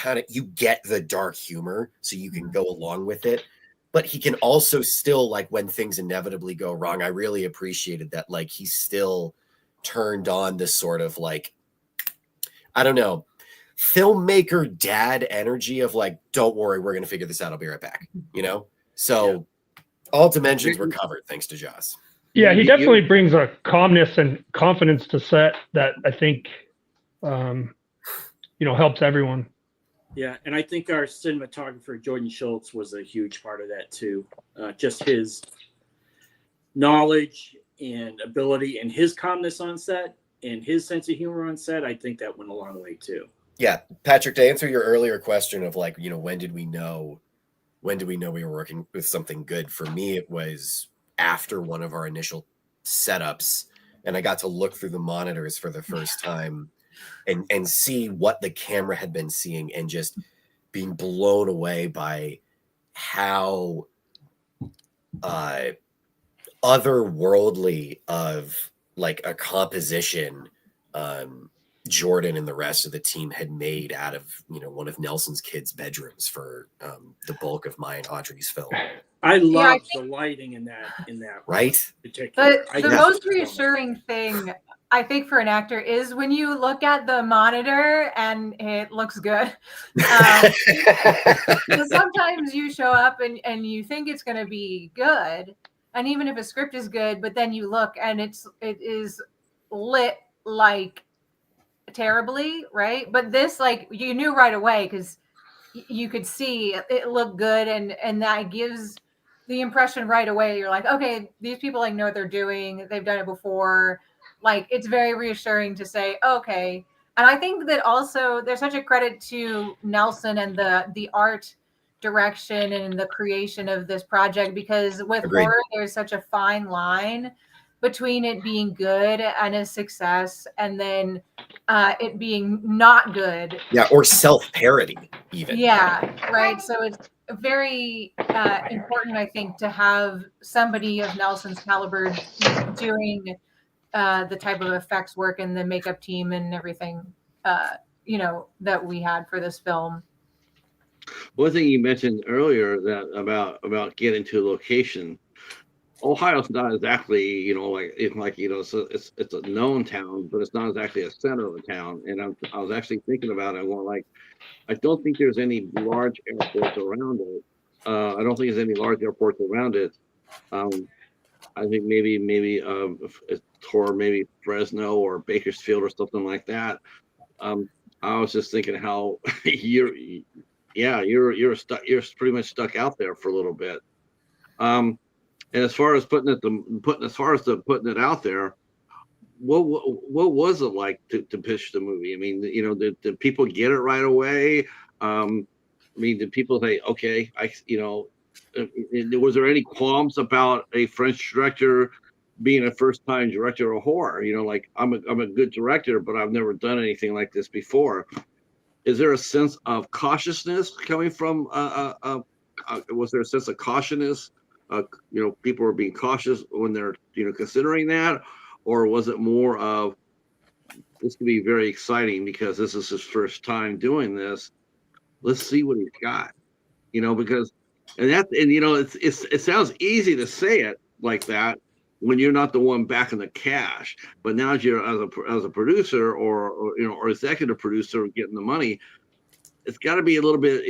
get the dark humor, so you can go along with it. But he can also still, like, when things inevitably go wrong, I really appreciated that, like, he still turned on this sort of, like, I don't know, filmmaker dad energy of like, don't worry, we're going to figure this out. I'll be right back. You know? So all dimensions were covered thanks to Joss. Yeah, he definitely brings a calmness and confidence to set that I think, you know, helps everyone. Yeah, and I think our cinematographer, Jordan Schultz, was a huge part of that too. Just his knowledge and ability and his calmness on set and his sense of humor on set, I think that went a long way too. Yeah, Patrick, to answer your earlier question of like, you know, when did we know we were working with something good? For me, it was after one of our initial setups, and I got to look through the monitors for the first time and see what the camera had been seeing, and just being blown away by how otherworldly of like a composition Jordan and the rest of the team had made out of, you know, one of Nelson's kids' bedrooms for the bulk of my and Audrey's film. I love the lighting in that right. Particular. But the most reassuring thing I think for an actor is when you look at the monitor and it looks good. Sometimes you show up and you think it's going to be good, and even if a script is good, but then you look and it is lit like terribly, right? But this, like, you knew right away because you could see it looked good, and that gives the impression right away. You're like, okay, these people like know what they're doing. They've done it before. Like, it's very reassuring to say, okay. And I think that also there's such a credit to Nelson and the art direction and the creation of this project, because with horror, there's such a fine line between it being good and a success and then it being not good. Yeah, or self-parody even. Yeah, right. So it's very important, I think, to have somebody of Nelson's caliber doing the type of effects work and the makeup team and everything, you know, that we had for this film. One thing you mentioned earlier that about getting to a location, Ohio's not exactly, you know, like you know, so it's a known town, but it's not exactly a center of the town. And I was actually thinking about it. Well, like, I don't think there's any large airports around it. I don't think there's any large airports around it. I think maybe or maybe Fresno or Bakersfield or something like that. I was just thinking how you're pretty much stuck out there for a little bit. And as far as putting it out there, what was it like to pitch the movie? I mean, you know, did people get it right away? I mean, did people say, okay, was there any qualms about a French director being a first-time director of horror. Like I'm a good director, but I've never done anything like this before. Is there a sense of cautiousness coming from? Was there a sense of cautiousness? People are being cautious when they're considering that, or was it more of this could be very exciting because this is his first time doing this? Let's see what he's got, because it sounds easy to say it like that when you're not the one backing the cash, but now you're as a producer or executive producer getting the money, it's got to be a little bit,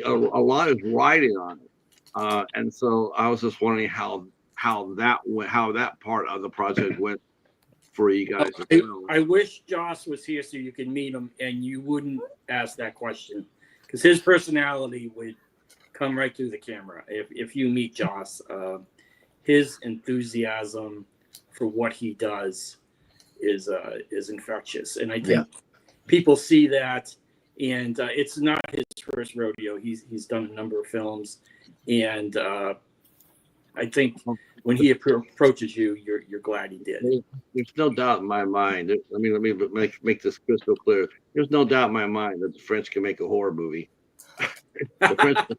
a lot is riding on it, and so I was just wondering how that part of the project went for you guys. I wish Joss was here so you could meet him and you wouldn't ask that question, because his personality would come right through the camera if you meet Joss. His enthusiasm for what he does is infectious, and I think people see that. And it's not his first rodeo. He's done a number of films, and I think when he approaches you, you're glad he did. There's no doubt in my mind. Let me make this crystal clear. There's no doubt in my mind that the French can make a horror movie. The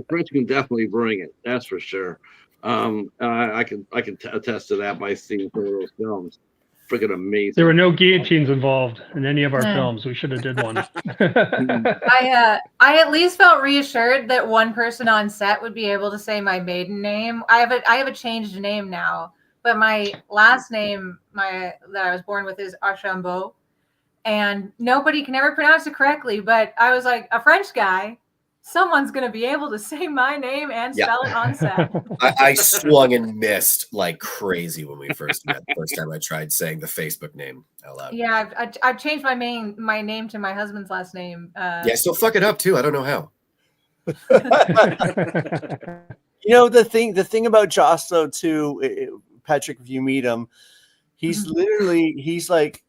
French can definitely bring it. That's for sure. I can attest to that by seeing some of those films. Freaking amazing. There were no guillotines involved in any of our films. We should have did one. I at least felt reassured that one person on set would be able to say my maiden name. I have a changed name now, but my last name that I was born with is Archambault, and nobody can ever pronounce it correctly. But I was like, a French guy, someone's going to be able to say my name and spell it on set. I swung and missed like crazy when we first met. The first time I tried saying the Facebook name out loud. Yeah, I've changed my name to my husband's last name. Yeah, I still fuck it up too. I don't know how. The thing about Joss though too, Patrick, if you meet him, he's like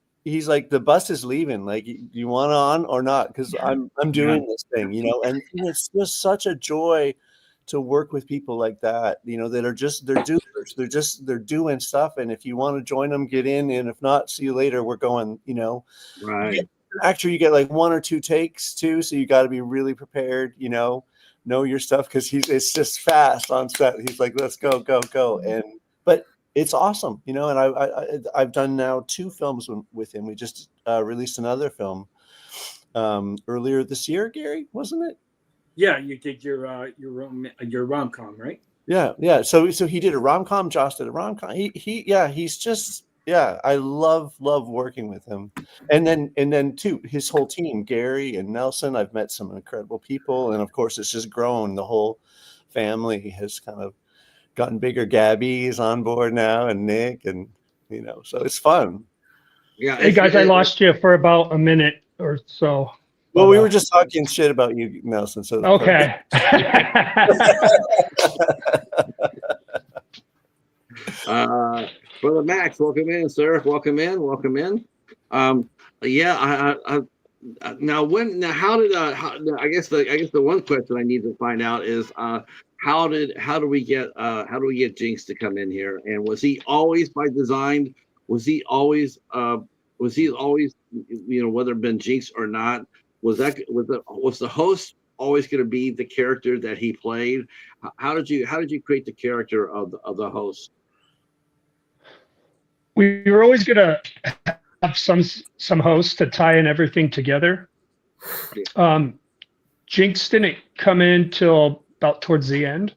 the bus is leaving. Like, you want on or not? Because I'm doing this thing, and it's just such a joy to work with people like that, that are just they're doers. They're doing stuff. And if you want to join them, get in. And if not, see you later. We're going. Right. Actually, you get like 1 or 2 takes too, so you got to be really prepared. Know your stuff because it's just fast on set. He's like, let's go, and but. It's awesome, and I've done now 2 films with him. We just released another film earlier this year, Gary, wasn't it? Yeah, you did your rom-com, right? Yeah. So he did a rom-com. Joss did a rom-com. He's just I love working with him, and then too his whole team, Gary and Nelson. I've met some incredible people, and of course it's just grown. The whole family has kind of gotten bigger. Gabby's on board now, and Nick, and so it's fun. Yeah. Hey guys, I lost you for about a minute or so. Well, we were just talking shit about you, Nelson. So okay. Brother Max, welcome in, sir. Welcome in. I guess the one question I need to find out is how do we get Jinxx to come in here? And was he always by design? Was he always whether it been Jinxx or not? Was the host always going to be the character that he played? How did you create the character of the host? We were always going to have some hosts to tie in everything together. Jinxx didn't come in till about towards the end.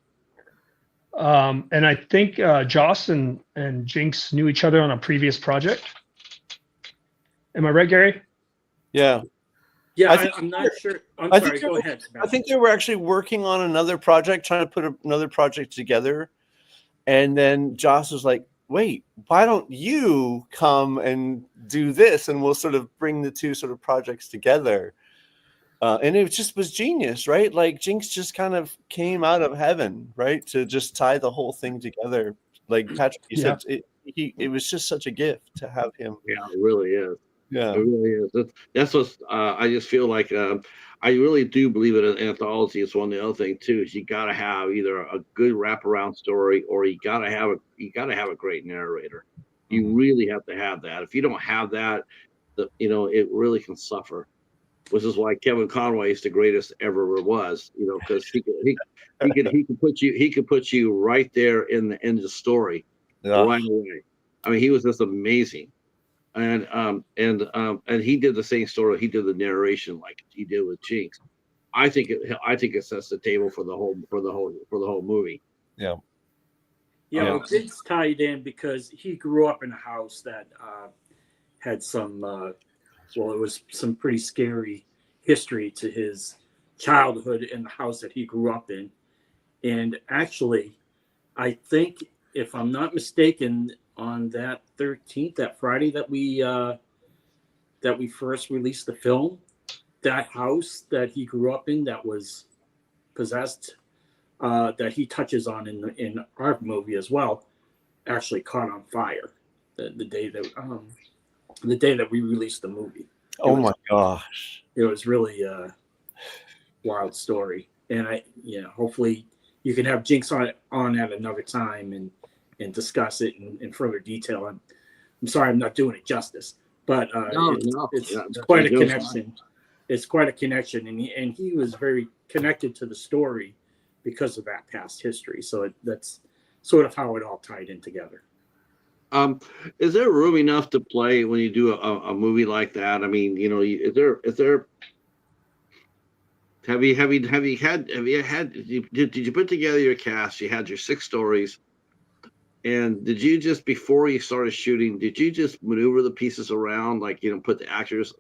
And I think Joss and Jinxx knew each other on a previous project. Am I right, Gary? Yeah, I'm not sure. I'm sorry, go ahead. I think they were actually working on another project, trying to put another project together. And then Joss was like, wait, why don't you come and do this? And we'll sort of bring the 2 sort of projects together. And it just was genius, right? Like Jinxx just kind of came out of heaven, right? To just tie the whole thing together. Like Patrick, you said, it was just such a gift to have him. Yeah, it really is. Yeah. It really is. That's what I just feel like. I really do believe that an anthology is one. The other thing too is you got to have either a good wraparound story or you got to have a great narrator. You really have to have that. If you don't have that, it really can suffer. Which is why Kevin Conroy is the greatest ever was. Because he could put you right there in the story right away. I mean, he was just amazing. And he did the same story. He did the narration like he did with Jinxx. I think it sets the table for the whole movie. Yeah. Well, Jinxx tied in because he grew up in a house that had some it was some pretty scary history to his childhood in the house that he grew up in. And actually, I think, if I'm not mistaken, on that 13th, that Friday that we first released the film, that house that he grew up in that was possessed, that he touches on in our movie as well, actually caught on fire the day that we released the movie. My gosh! It was really a wild story, and hopefully you can have Jinxx on at another time and discuss it in further detail. I'm sorry I'm not doing it justice, but it's quite a connection. It's quite a connection, and he was very connected to the story because of that past history. So that's sort of how it all tied in together. Is there room enough to play when you do a movie like that? I mean, is there? Did you put together your cast? You had your 6 stories. And did you just, before you started shooting, did you just maneuver the pieces around, like, put the actors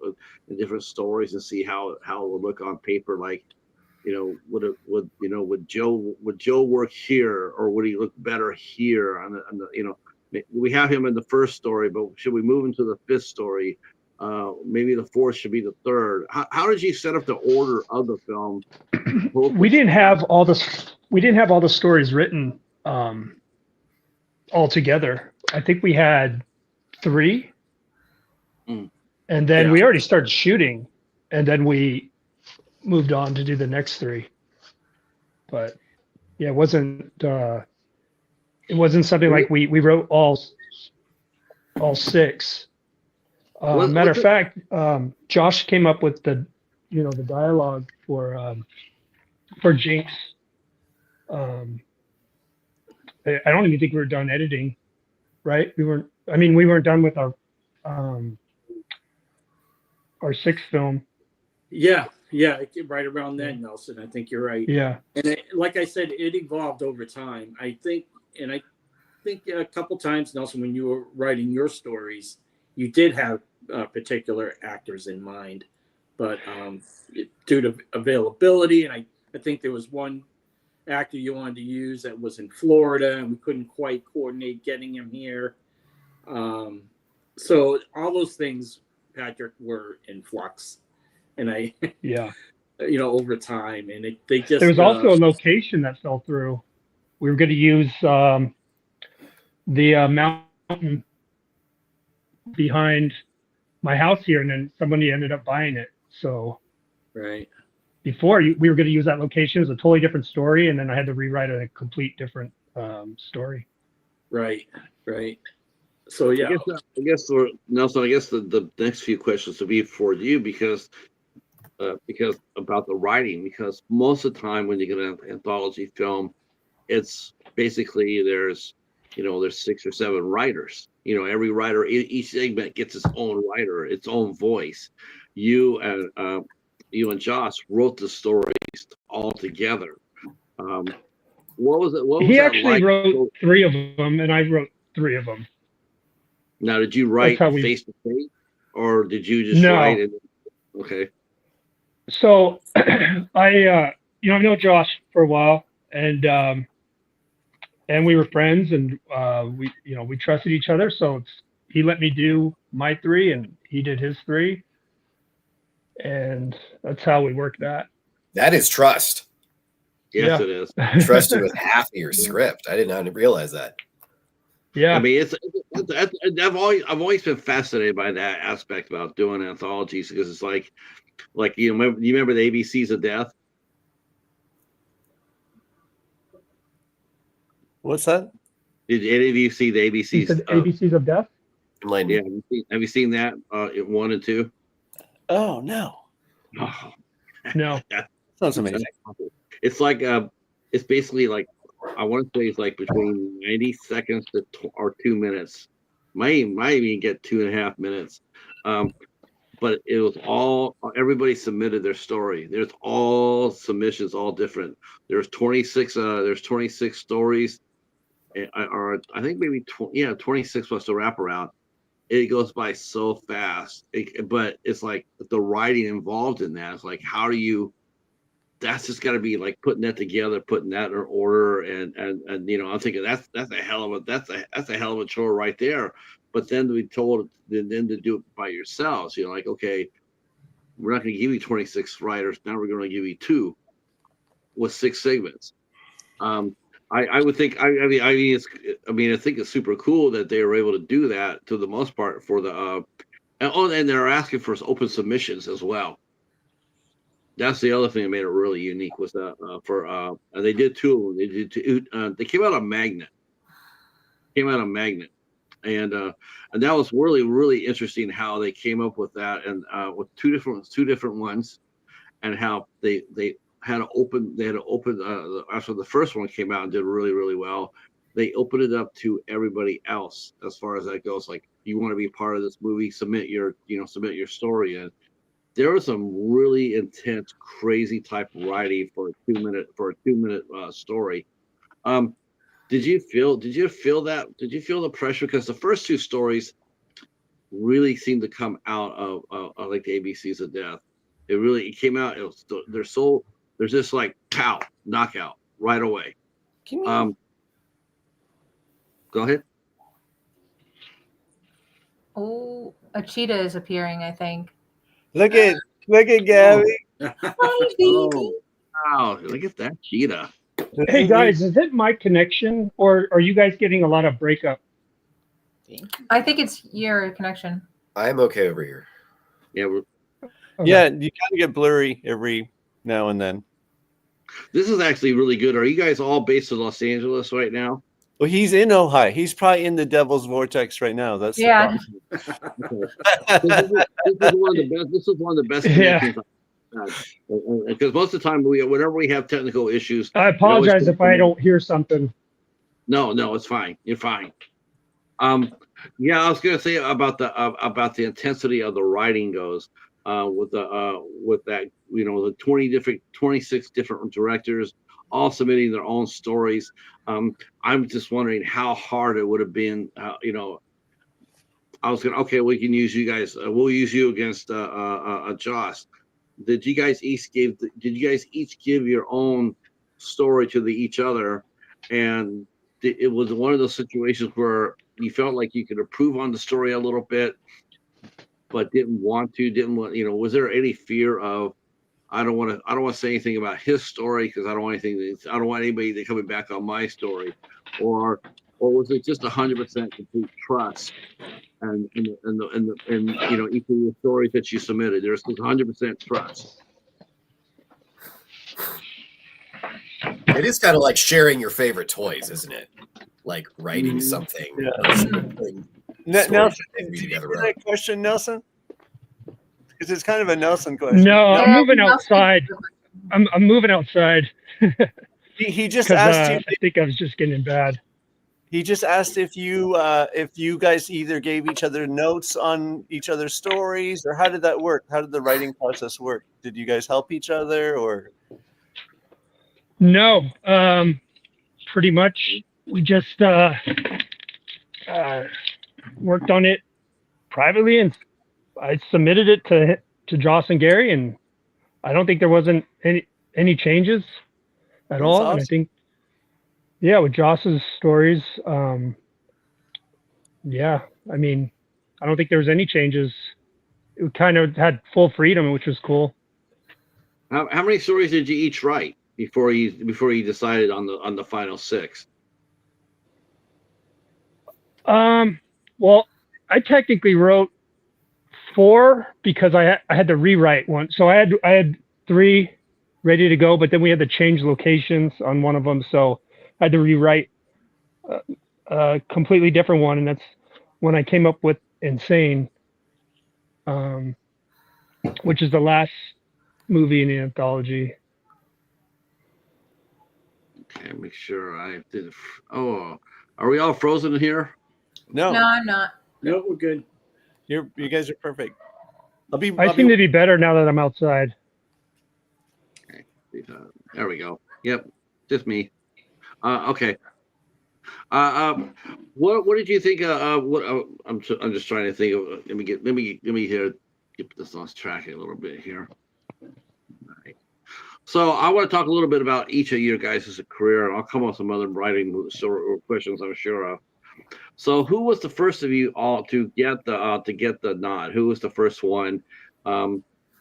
in different stories and see how it would look on paper? Like, would Joe work here, or would he look better here? We have him in the first story, but should we move into the 5th story? Maybe the 4th should be the 3rd. How did you set up the order of the film? We didn't have all the stories written all together. I think we had 3, and then we already started shooting, and then we moved on to do the next 3. But yeah, it wasn't something like we wrote all 6. Matter of fact, Josh came up with the dialogue for Jinxx. I don't even think we were done editing, right? We weren't done with our 6th film. Yeah, right around then, Nelson. I think you're right. Yeah. And like I said, it evolved over time. I think a couple times, Nelson, when you were writing your stories, you did have particular actors in mind, but due to availability, and I think there was one actor you wanted to use that was in Florida, and we couldn't quite coordinate getting him here. So all those things, Patrick, were in flux, and over time, and they just. There was also a location that fell through. We were going to use the mountain behind my house here, and then somebody ended up buying it. So right. Before we were going to use that location. It was a totally different story, and then I had to rewrite a complete different story. Right. So yeah, I guess Nelson. I guess the next few questions will be for you because about the writing. Because most of the time when you get an anthology film, it's basically there's 6 or 7 writers. Every writer, each segment gets its own writer, its own voice. You and Joss wrote the stories all together. What was it? He actually wrote 3 of them, and I wrote 3 of them. Now, did you write face to face, or did you just write it? Okay. So, I've known Josh for a while, and we were friends, and we trusted each other. So he let me do my 3, and he did his 3. And that's how we work that. That is trust. Yes, it is. Trusted with half of your script. I did not realize that. Yeah. I mean, I've always been fascinated by that aspect about doing anthologies because it's like you remember the ABCs of Death? What's that? Did any of you see the You ABCs? said ABCs of Death? Enlighten Yeah, me. have you seen that? 1 and 2? Oh no, Oh, No. sounds amazing. it's like it's basically like I want to say it's like between 90 seconds or 2 minutes. Might even get 2.5 minutes. But it was all everybody submitted their story. There's all submissions, all different. There's 26. There's 26 stories, or I think maybe 26 plus the wraparound. It goes by so fast, but it's like the writing involved in that. It's like how do you? That's just got to be like putting that together, putting that in order, and I'm thinking that's a hell of a hell of a chore right there. But then we told then to do it by yourselves. Like okay, we're not going to give you 26 writers. Now we're going to give you 2 with 6 segments. I would think I think it's super cool that they were able to do that to the most part for the and they're asking for open submissions as well. That's the other thing that made it really unique was that and they did 2 of them. They did 2. They came out of Magnet. And that was really really interesting how they came up with that and with two different ones, and how they had to open after the first one came out and did really really well. They opened it up to everybody else as far as that goes. Like you want to be part of this movie, submit your story in. There was some really intense, crazy type writing for a 2 minute story. Did you feel that? Did you feel the pressure? Because the first 2 stories really seemed to come out of like the ABCs of Death. It came out. There's this like pow knockout right away. Go ahead. Oh, a cheetah is appearing, I think. Look at Gabby. Hi, baby. Oh, wow! Look at that cheetah. Hey guys, is it my connection or are you guys getting a lot of breakup? I think it's your connection. I'm okay over here. Yeah, Okay. Yeah, you kind of get blurry every now and then. this is actually really good. Are you guys all based in Los Angeles right now? Well, he's in Ojai. He's probably in the Devil's Vortex right now. That's Yeah. This is one of the best. This is one of the best Yeah. connections I've had. Because most of the time, whenever we have technical issues, I apologize if I don't hear something. No, it's fine. You're fine. Yeah, I was gonna say about the intensity of the writing goes with that the 26 different directors all submitting their own stories. I'm just wondering how hard it would have been. I was gonna we can use you guys. We'll use you against Joss. Did you guys each give your own story to each other, and it was one of those situations where you felt like you could improve on the story a little bit, but didn't want? Was there any fear of I don't want to say anything about his story because I don't want anybody to coming back on my story, or was it just 100% complete trust and each of the stories that you submitted? There's 100% trust. It is kind of like sharing your favorite toys, isn't it? Like writing something. Yeah. Putting Nelson, stories did you together. hear that question, Nelson? Because it's kind of a Nelson question. No, I'm Yeah, moving Nelson- outside. I'm moving outside He just because asked you. I think I was just getting bad. He just asked if you guys either gave each other notes on each other's stories, or how did that work? How did the writing process work? Did you guys help each other, or? No, pretty much we just worked on it privately, and I submitted it to Joss and Gary, and I don't think there wasn't any changes at all. Awesome. And I think, yeah, with Joss's stories, yeah, I mean, I don't think there was any changes. It kind of had full freedom, which was cool. How many stories did you each write before you decided on the final 6? Well, I technically wrote 4 because I had to rewrite one. So I had 3 ready to go, but then we had to change locations on one of them. So I had to rewrite a completely different one, and that's when I came up with Insane, which is the last movie in the anthology. Okay, make sure I did. Oh, are we all frozen in here? No, No, I'm not. No, we're good. you guys are perfect. I seem to be better now that I'm outside. There we go. Yep, just me. Okay. What did you think? I'm just trying to think of. Let me here get this on track a little bit here. All right. So I want to talk a little bit about each of your guys' career, and I'll come up with some other writing questions I'm sure of. So who was the first of you all to get the nod? Who was the first one?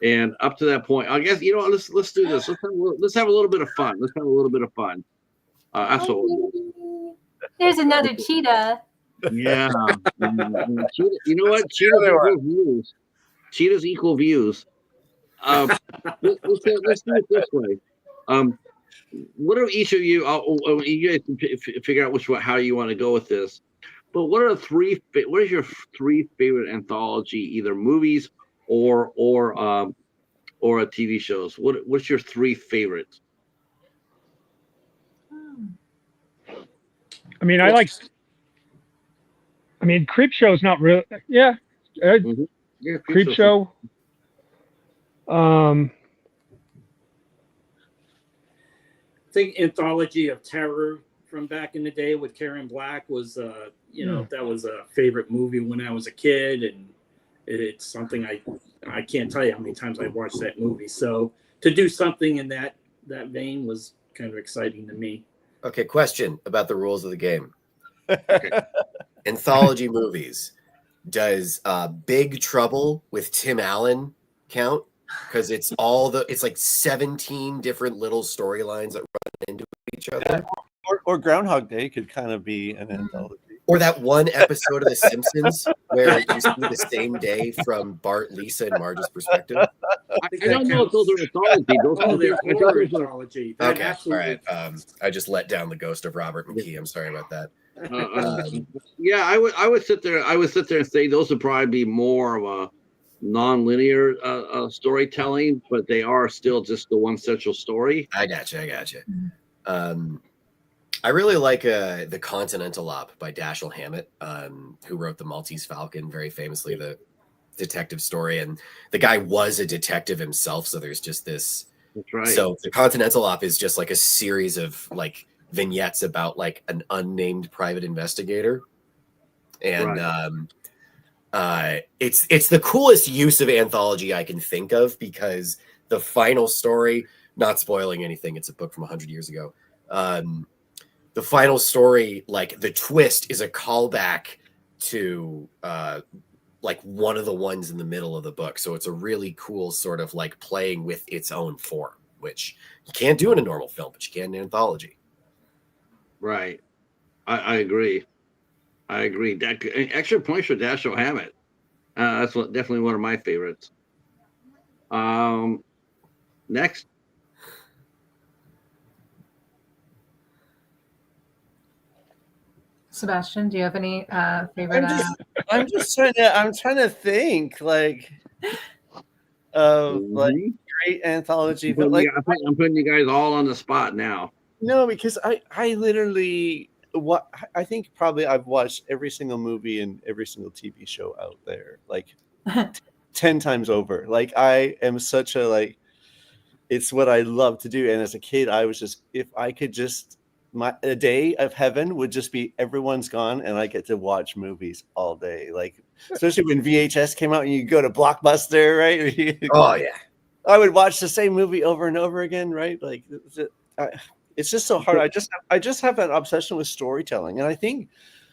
And up to that point, I guess let's do this. Let's have a little bit of fun. Let's have a little bit of fun. Absolutely. There's another cheetah. Yeah. Cheetah, you know what? Cheetahs equal views. Cheetahs equal views. Let's do it this way. What are each of you? You guys can figure out how you want to go with this. But what is your 3 favorite anthology, either movies or a TV shows? What's your 3 favorites? I mean, Creep Show's not real. Yeah. Yeah, Creep Show. I think Anthology of Terror from back in the day with Karen Black was, that was a favorite movie when I was a kid, and it's something I can't tell you how many times I watched that movie. So to do something in that vein was kind of exciting to me. Okay, question about the rules of the game. Anthology movies. Does Big Trouble with Tim Allen count? Because it's like 17 different little storylines that run into each other. Or Groundhog Day could kind of be an anthology. Or that one episode of The Simpsons where you see the same day from Bart, Lisa, and Marge's perspective. I don't know if those are anthology. They're horror anthology. Okay, all right. I just let down the ghost of Robert McKee. I'm sorry about that. Yeah, I would sit there and say those would probably be more of a non-linear storytelling, but they are still just the one central story. I gotcha. I really like The Continental Op by Dashiell Hammett, who wrote The Maltese Falcon, very famously the detective story. And the guy was a detective himself, so there's just this. That's right. So The Continental Op is just like a series of like vignettes about like an unnamed private investigator. And it's the coolest use of anthology I can think of, because the final story, not spoiling anything, it's a book from 100 years ago. The final story, like the twist, is a callback to like one of the ones in the middle of the book. So it's a really cool sort of like playing with its own form, which you can't do in a normal film, but you can in an anthology. Right. I agree. Extra points for Dashiell Hammett. That's definitely one of my favorites. Next. Sebastian, do you have any favorite? I'm trying to think like great anthology, but like I'm putting you guys all on the spot now. No, because I literally I think probably I've watched every single movie and every single TV show out there like 10 times over. Like I am such a it's what I love to do. And as a kid, I was just, if I could just, a day of heaven would just be everyone's gone and I get to watch movies all day. Like, especially when VHS came out and you go to Blockbuster, right? Oh yeah. I would watch the same movie over and over again, right? Like it's just so hard. I just have an obsession with storytelling. And I think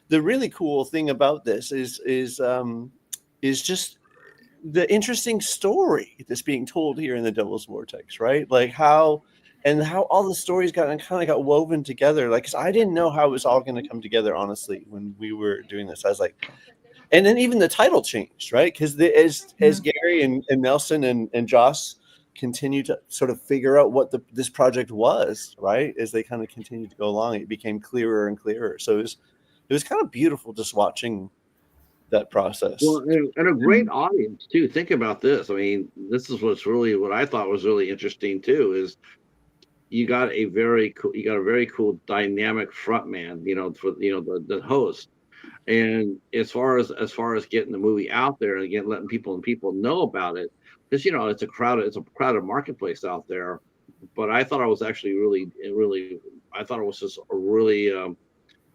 the really cool thing about this is just the interesting story that's being told here in the Devil's Vortex, right? Like how all the stories kind of woven together. Like, 'cause I didn't know how it was all going to come together, honestly, when we were doing this. I was like, and then even the title changed, right? Because as Gary and Nelson and Joss continue to sort of figure out what this project was, right? As they kind of continued to go along, it became clearer and clearer. So it was kind of beautiful just watching that process. Well, and a great audience too. Think about this. I mean, this is what I thought was really interesting too, is you got a very cool dynamic frontman, for the host. And as far as getting the movie out there and again letting people know about it, because it's a crowded marketplace out there. But I thought it was actually really I thought it was just a really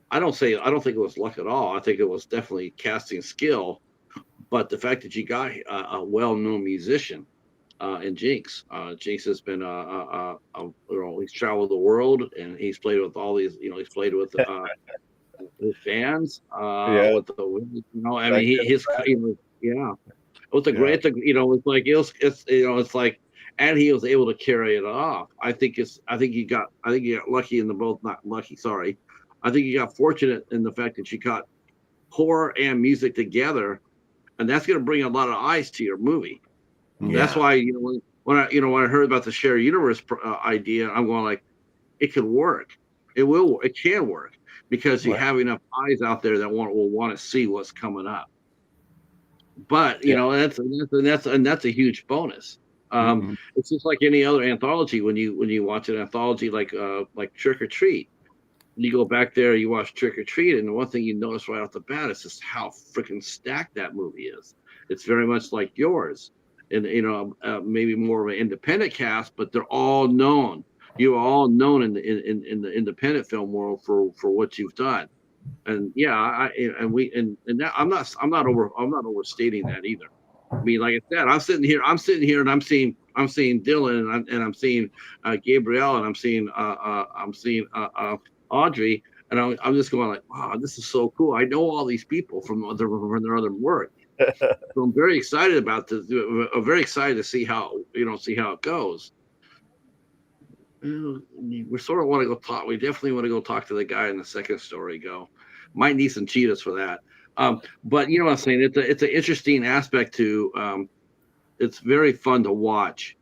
I don't think it was luck at all. I think it was definitely casting skill. But the fact that you got a well-known musician in Jinxx, Jinxx has been he's traveled the world and he's played with all these, he's played with his fans, with the, I mean, yeah, it was a great, it's like, and he was able to carry it off. I think you got lucky in the both, not lucky, sorry. I think you got fortunate in the fact that you got horror and music together, and that's going to bring a lot of eyes to your movie. Yeah. That's why when I heard about the shared universe idea, I'm going like, it could work. It can work because you have enough eyes out there that will want to see what's coming up. But that's a huge bonus. It's just like any other anthology. When you watch an anthology like Trick or Treat, you go back there, you watch Trick or Treat, and the one thing you notice right off the bat is just how freaking stacked that movie is. It's very much like yours, and maybe more of an independent cast, but they're all known. You're all known in the independent film world for what you've done, and I'm not overstating that either. I mean, like I said, I'm sitting here, and I'm seeing Dylan, and I'm seeing Gabrielle, and I'm seeing Audrey, and I'm just going like, wow, this is so cool. I know all these people from their other work, so I'm very excited about this. I'm very excited to see how it goes. We sort of want to go talk. We definitely want to go talk to the guy in the second story. Might need some Cheetos for that. But you know what I'm saying? It's an interesting aspect to. It's very fun to watch.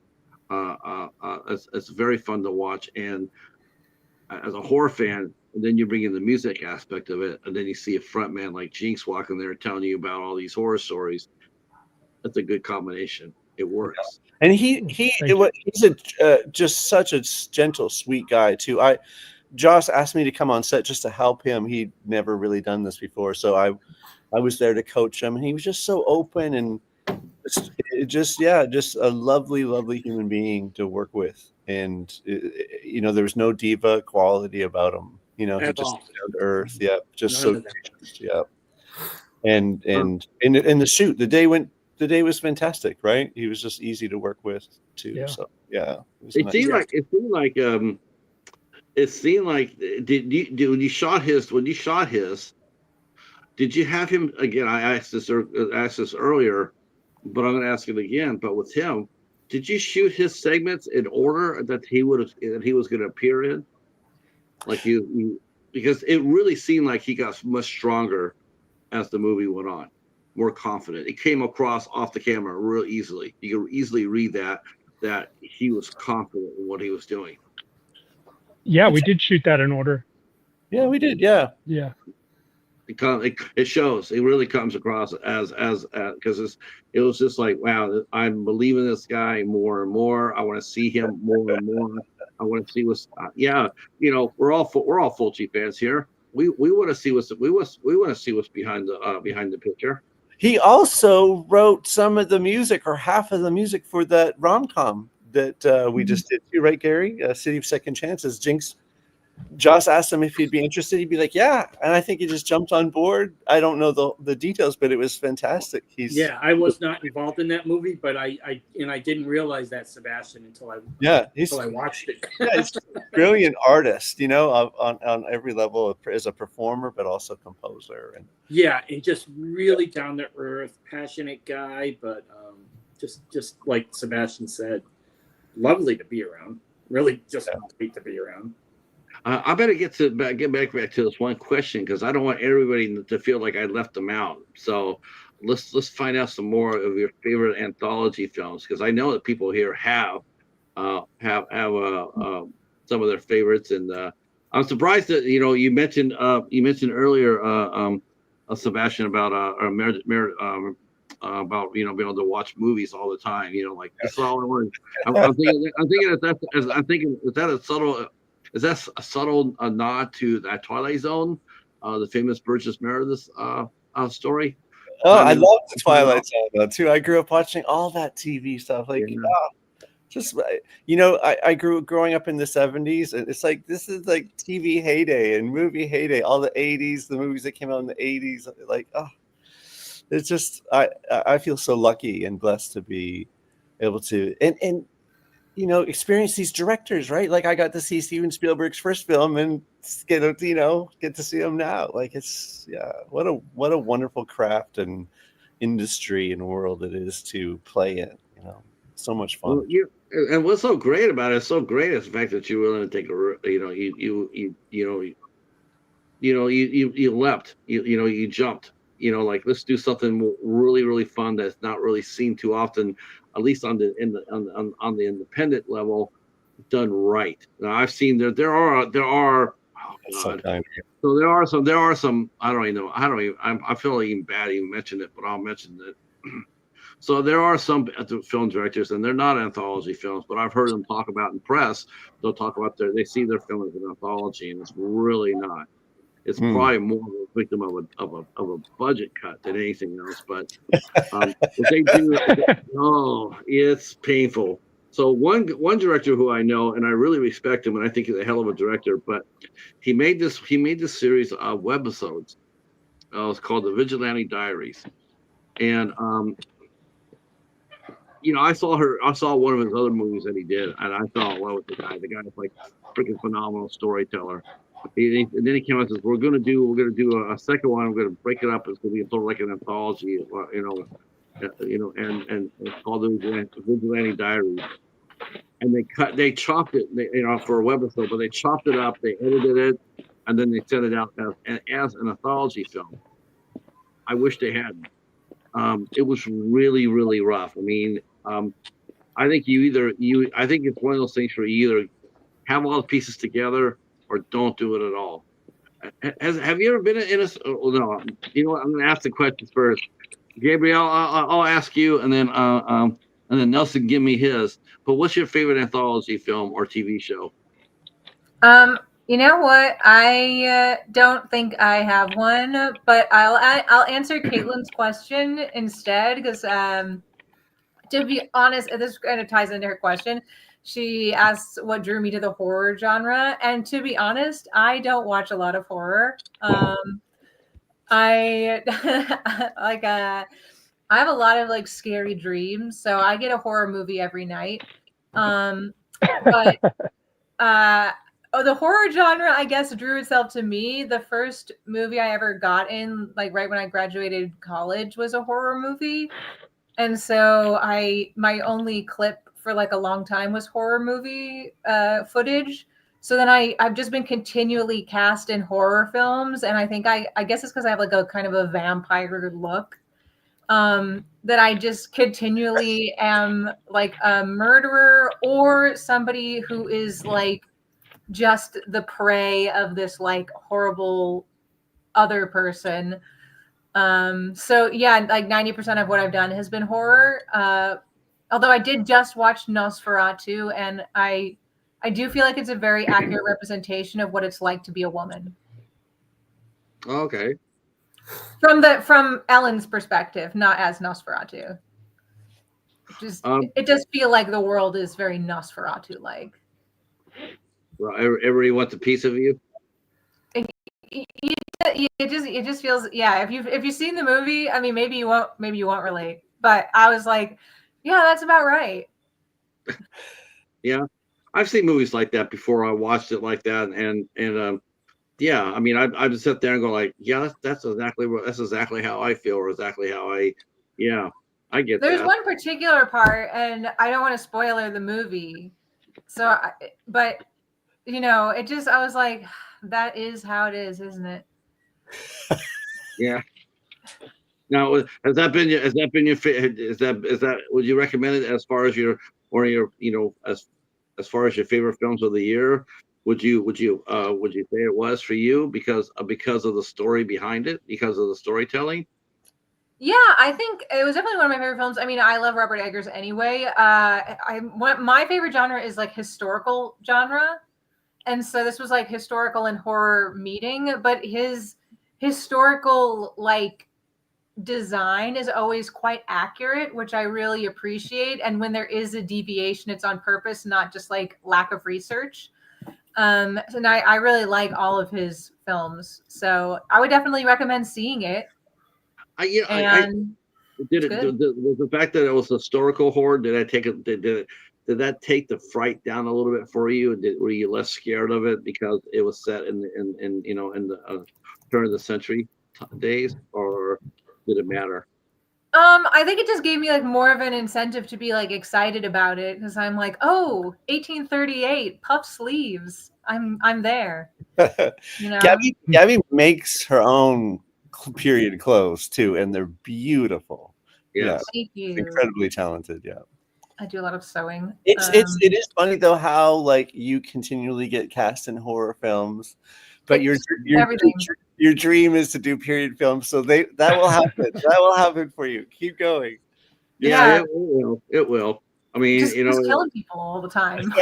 It's very fun to watch, and as a horror fan, and then you bring in the music aspect of it, and then you see a frontman like Jinxx walking there telling you about all these horror stories. That's a good combination. It works. And he's just such a gentle, sweet guy too. Joss asked me to come on set just to help him. He'd never really done this before, so I was there to coach him, and he was just so open and just a lovely human being to work with. And there was no diva quality about him. He just down to earth. Yeah, just so yeah. And the shoot, the day was fantastic, right? He was just easy to work with too. Yeah. So yeah, it seemed like when you shot his, did you have him again? I asked this earlier, but I'm going to ask it again. But with him, did you shoot his segments in order that he was going to appear in? Like because it really seemed like he got much stronger as the movie went on, more confident. It came across off the camera real easily. You could easily read that he was confident in what he was doing. Yeah, we did shoot that in order. Yeah, we did. Yeah. It shows. It really comes across as because it was just like, wow, I'm believing this guy more and more. I want to see him more and more. I want to see what's we're all Fulci fans here. We want to see what's behind the picture. He also wrote some of the music or half of the music for that rom-com that we just did too, right, Gary? City of Second Chances. Jinxx. Joss asked him if he'd be interested. He'd be like, yeah. And I think he just jumped on board. I don't know the details, but it was fantastic. I was not involved in that movie, but I didn't realize that Sebastian until I watched it. He's a brilliant artist, on every level as a performer, but also composer. And just really down to earth, passionate guy, but just like Sebastian said, lovely to be around. Really just great to be around. I better get back to this one question because I don't want everybody to feel like I left them out. So let's find out some more of your favorite anthology films because I know that people here have some of their favorites, and I'm surprised that you mentioned earlier Sebastian about about being able to watch movies all the time. Like this is all I want. I'm thinking is that a subtle nod to that Twilight Zone, the famous Burgess Meredith story? Oh, I I mean, love the Twilight Zone though too. I grew up watching all that TV stuff. Like, yeah. just I growing up in the 70s, and it's like this is like TV heyday and movie heyday. All the 80s, the movies that came out in the 80s, like it's just I feel so lucky and blessed to be able to and experience these directors, right? Like I got to see Steven Spielberg's first film and get to see him now. Like what a wonderful craft and industry and world it is to play in. So much fun. Well, and what's so great about it? So great is the fact that you're willing to take you leapt, you jumped. Like let's do something really really fun that's not really seen too often, at least on the independent level, done right. Now I've seen there are oh So god. So there are some I don't even know I feel even bad even mention it, but I'll mention it. So there are some film directors, and they're not anthology films, but I've heard them talk about in press. They'll talk about they see their film as an anthology, and it's really not. It's probably more of a victim of a budget cut than anything else. But what they do, it's painful. So one director who I know and I really respect him, and I think he's a hell of a director, but he made this series of webisodes. It's called the Vigilante Diaries, and I saw one of his other movies that he did, and I fell in love with the guy. The guy's like freaking phenomenal storyteller. And then he came out and says, we're gonna do a second one. I'm gonna break it up. It's gonna be sort of like an anthology, and it's called the Vigilante Diaries. And they chopped it, for a webisode, but they chopped it up, they edited it, and then they sent it out as an anthology film. I wish they hadn't. It was really, really rough. I mean, I think I think it's one of those things where you either have all the pieces together or don't do it at all. Have you ever been in a? Oh, no, you know what? I'm going to ask the questions first. Gabrielle, I'll ask you, and then Nelson give me his. But what's your favorite anthology film or TV show? You know what? I don't think I have one, but I'll answer Caitlin's question instead because to be honest, this kind of ties into her question. She asks what drew me to the horror genre, and to be honest, I don't watch a lot of horror. I like I have a lot of like scary dreams, so I get a horror movie every night. But the horror genre, I guess, drew itself to me. The first movie I ever got in, like right when I graduated college, was a horror movie. And so my only clip for like a long time was horror movie footage. So then I've just been continually cast in horror films. And I think I guess it's because I have like a kind of a vampire look, that I just continually am like a murderer or somebody who is like just the prey of this like horrible other person. So yeah, like 90% of what I've done has been horror. Although I did just watch Nosferatu, and I do feel like it's a very accurate representation of what it's like to be a woman. Okay. From Ellen's perspective, not as Nosferatu. It does feel like the world is very Nosferatu-like. Well, everybody wants a piece of you. It just feels, yeah. If you've seen the movie, I mean, maybe you won't relate, but I was like, yeah, that's about right. Yeah, I've seen movies like that before. I watched it like that, and yeah, I mean, I just sit there and go like, yeah, that's exactly how I feel, or exactly how I get There's that. one particular part, and I don't want to spoiler the movie, but you know, it just, I was like, that is how it is, isn't it? Yeah. Now, has that been your is that would you recommend it as far as one of your as far as your favorite films of the year? Would you say it was for you because of the story behind it, because of the storytelling? Yeah, I think it was definitely one of my favorite films. I mean, I love Robert Eggers anyway. My favorite genre is like historical genre, and so this was like historical and horror meeting, but his historical like design is always quite accurate, which I really appreciate. And when there is a deviation, it's on purpose, not just like lack of research. And I really like all of his films, so I would definitely recommend seeing it. I did it's it. good. Was the fact that it was historical horror? Did I take it? Did that take the fright down a little bit for you? Were you less scared of it because it was set in the turn of the century days, or did it matter? I think it just gave me like more of an incentive to be like excited about it, because I'm like, oh, 1838 puff sleeves. I'm there. You know? Gabby makes her own period clothes too, and they're beautiful. Yes. Thank you. Incredibly talented. Yeah. I do a lot of sewing. It is funny though how like you continually get cast in horror films, but your dream is to do period films, so that will happen. That will happen for you. Keep going. Yeah, it will. I mean, just killing people all the time.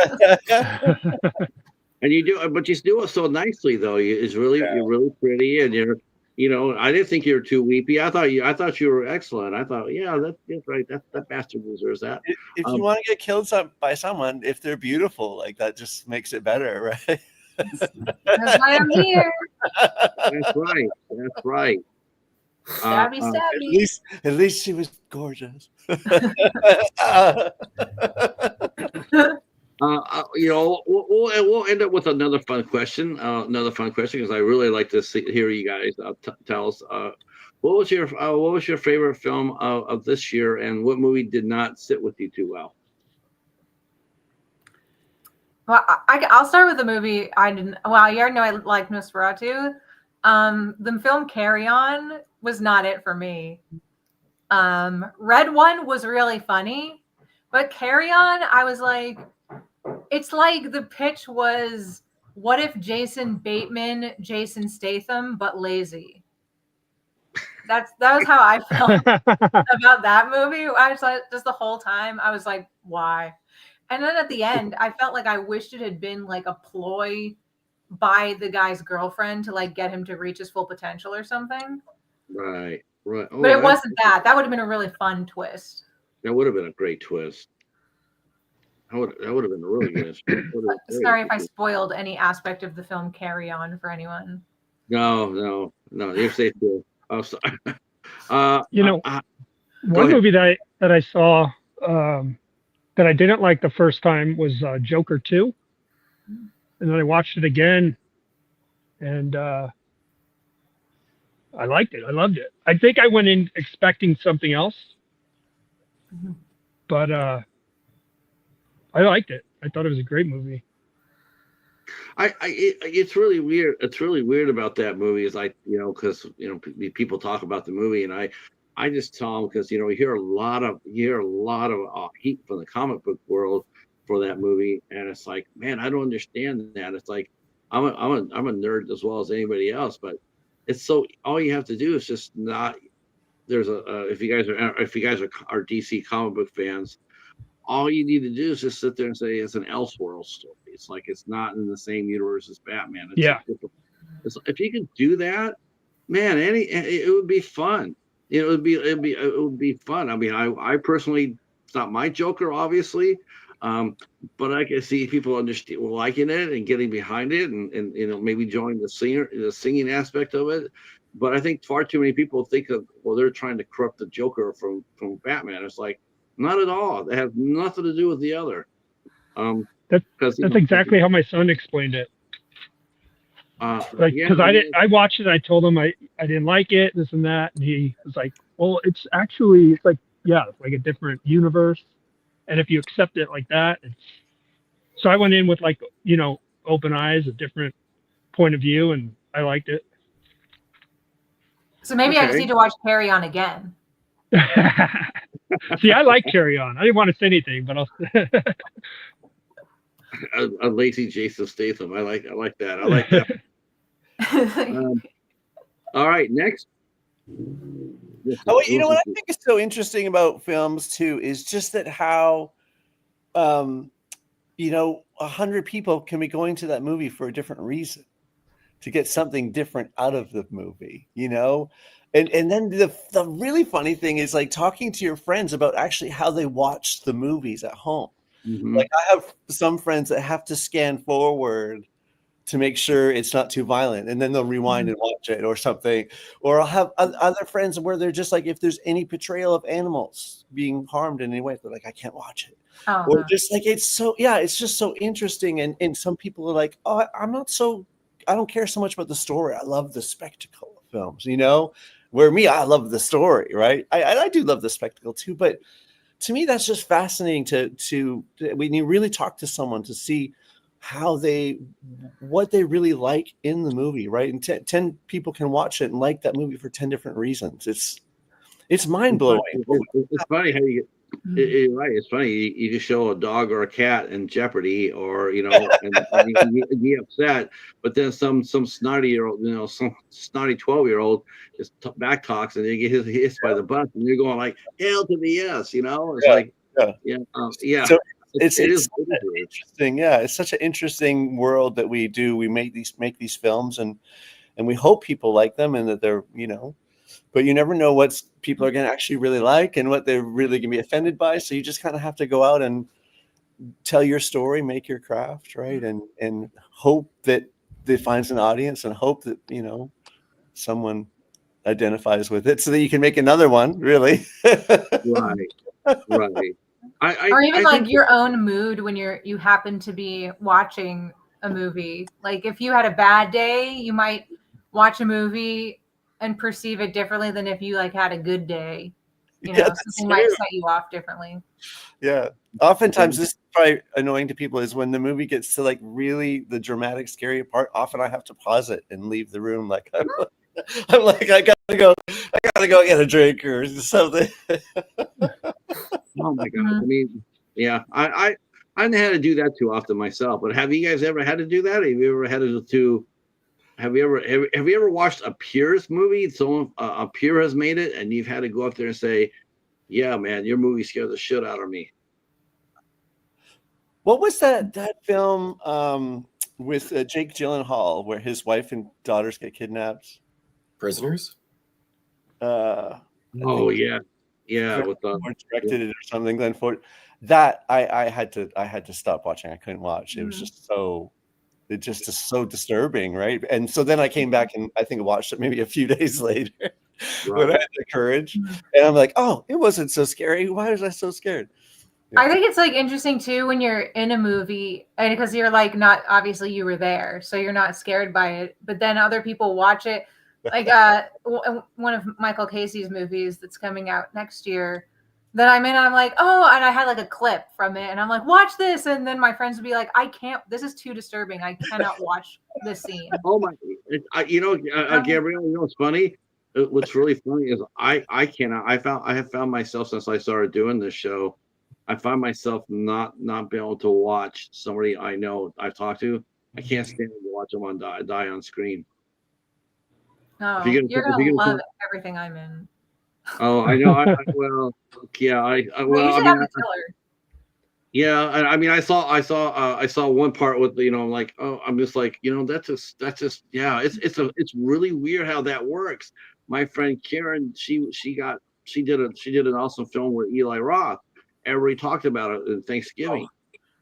And you do, but you do it so nicely though. You're really pretty, and I didn't think you were too weepy. I thought you were excellent. I thought, yeah, that's right. That bastard deserves that. If you want to get killed by someone, if they're beautiful, like that just makes it better, right? That's why I'm here. That's right. That's right. Stabby. At least she was gorgeous. We'll end up with another fun question. Because I really like to hear you guys tell us. What was your favorite film of this year, and what movie did not sit with you too well? Well, I'll start with the movie I didn't. Well, you already know I like Nosferatu. The film Carry On was not it for me. Red One was really funny, but Carry On, I was like, it's like the pitch was, what if Jason Bateman, Jason Statham, but lazy? That was how I felt about that movie. I was like, just the whole time, I was like, why? And then at the end, I felt like I wished it had been like a ploy by the guy's girlfriend to like get him to reach his full potential or something. Right. Oh, but it wasn't that. That would have been a really fun twist. That would have been a great twist. That would have been a really good. Sorry if I spoiled any aspect of the film Carry On for anyone. No. You're safe too. Oh, sorry. One movie that I saw that I didn't like the first time was Joker 2. And then I watched it again, and I liked it. I loved it. I think I went in expecting something else, but I liked it. I thought it was a great movie. It's really weird. It's really weird about that movie. Is because people talk about the movie, and I just tell them, because you hear a lot of heat from the comic book world for that movie, and it's like, man, I don't understand that. It's like I'm a nerd as well as anybody else, but it's so, all you have to do is just not. There's if you guys are DC comic book fans, all you need to do is just sit there and say it's an Elseworld story. It's like it's not in the same universe as Batman. If you could do that, man, it would be fun. It would be fun. I mean, I personally, it's not my Joker, obviously, but I can see people liking it and getting behind it, and maybe joining the singing aspect of it. But I think far too many people think of, well, they're trying to corrupt the Joker from Batman. It's like, not at all. They have nothing to do with the other. That's exactly how my son explained it. Because I watched it, and I told him I didn't like it, this and that, and he was like, well, it's like a different universe, and if you accept it like that, so I went in with open eyes, a different point of view, and I liked it. So maybe I just Okay. need to watch Carry On again. See, I like Carry On. I didn't want to say anything, but I'll. A lazy Jason Statham. I like that. I like that. All right, next. Oh, you know what I think is so interesting about films too is just that how, 100 people can be going to that movie for a different reason, to get something different out of the movie, and then the really funny thing is like talking to your friends about actually how they watch the movies at home. Mhm. Like I have some friends that have to scan forward to make sure it's not too violent, and then they'll rewind and watch it or something. Or I'll have other friends where they're just like, if there's any portrayal of animals being harmed in any way, they're like, I can't watch it. Oh, Or no. just like it's just so interesting. And some people are like, oh, I don't care so much about the story. I love the spectacle of films, where me, I love the story, right? I do love the spectacle too, but to me, that's just fascinating to when you really talk to someone to see what they really like in the movie, right? And 10 people can watch it and like that movie for 10 different reasons. It's mind blowing. It's funny how you you're right. It's funny. You just show a dog or a cat in jeopardy, or and you get upset. But then some snotty 12-year-old just back talks, and they get hit by the bus, and you're going like, "Hail to the yes!" It's like, yeah. So it's it is interesting. Yeah, it's such an interesting world that we do. We make these films, and we hope people like them, and that they're but you never know what people are going to actually really like and what they're really going to be offended by. So you just kind of have to go out and tell your story, make your craft, right? And hope that it finds an audience, and hope that, someone identifies with it so that you can make another one, really. right. Or even like your own mood when you happen to be watching a movie. Like if you had a bad day, you might watch a movie and perceive it differently than if you like had a good day. Something might set you off differently. Yeah. Oftentimes this is probably annoying to people is when the movie gets to like really the dramatic, scary part. Often I have to pause it and leave the room. Like I'm like, I gotta go get a drink or something. Oh my God. I mean, yeah, I haven't had to do that too often myself, but have you guys ever had to do that? Have you ever had to have you ever watched a peer's movie? Someone a peer has made it, and you've had to go up there and say, "Yeah, man, your movie scared the shit out of me." What was that film with Jake Gyllenhaal where his wife and daughters get kidnapped? Prisoners? Oh yeah, with the directed it or something. Glenn Ford. That I had to stop watching. I couldn't watch. It was just so. It just is so disturbing, right? And so then I came back and I think I watched it maybe a few days later when I had the courage, and I'm like, oh, it wasn't so scary. Why was I so scared? Yeah. I think it's like interesting too when you're in a movie, and because you're like not obviously you were there, so you're not scared by it. But then other people watch it, like one of Michael Casey's movies that's coming out next year. That I'm in, I'm like, oh, and I had like a clip from it, and I'm like, watch this, and then my friends would be like, I can't. This is too disturbing. I cannot watch this scene. Oh my! Gabrielle, what's funny? What's really funny is I cannot. I have found myself since I started doing this show. I find myself not being able to watch somebody I know I've talked to. I can't stand to watch them die on screen. Oh, you're gonna love everything I'm in. Oh, I know. Well, yeah. You should have the killer. Yeah, I mean, I saw one part with I'm like, oh, I'm just like, that's just yeah, it's really weird how that works. My friend Karen, she did an awesome film with Eli Roth. Everybody talked about it in Thanksgiving. Oh,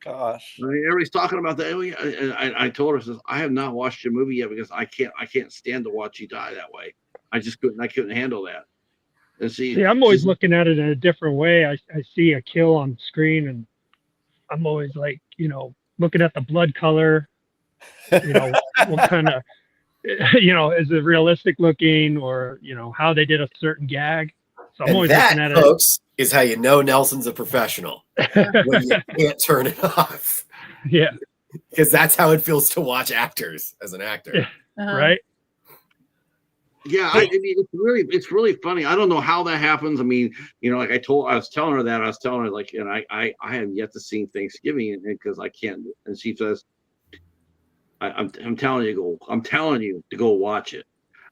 gosh, everybody's talking about that. And I told her, I have not watched your movie yet because I can't stand to watch you die that way. I couldn't handle that. See, I'm always looking at it in a different way. I see a kill on screen, and I'm always like, looking at the blood color, what kind of, is it realistic looking, or, how they did a certain gag. So I'm always looking at it. Folks, is how you know Nelson's a professional. When you can't turn it off. Yeah. because that's how it feels to watch actors as an actor. Yeah. Uh-huh. Right? Yeah, I mean, it's really funny. I don't know how that happens. I mean, like I was telling her like, and I have yet to see Thanksgiving because I can't. And she says, I'm telling you to go watch it.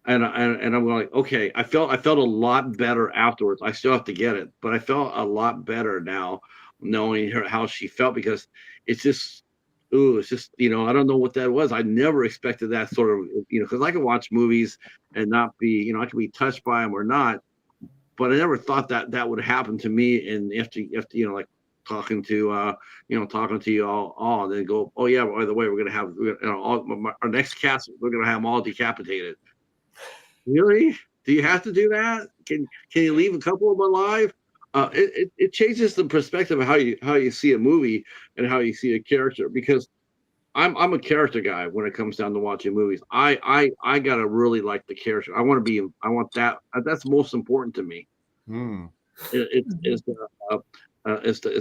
And I'm like, okay. I felt a lot better afterwards. I still have to get it, but I felt a lot better now knowing how she felt, because it's just, it's just, I don't know what that was. I never expected that sort of, because I can watch movies and not be, I can be touched by them or not, but I never thought that would happen to me. And after like talking to you all, and then go, oh yeah, by the way, we're gonna have our next cast, we're gonna have them all decapitated. Really? Do you have to do that? Can you leave a couple of them alive? It changes the perspective of how you see a movie and how you see a character, because I'm a character guy when it comes down to watching movies. I gotta really like the character. I want that. That's most important to me. It's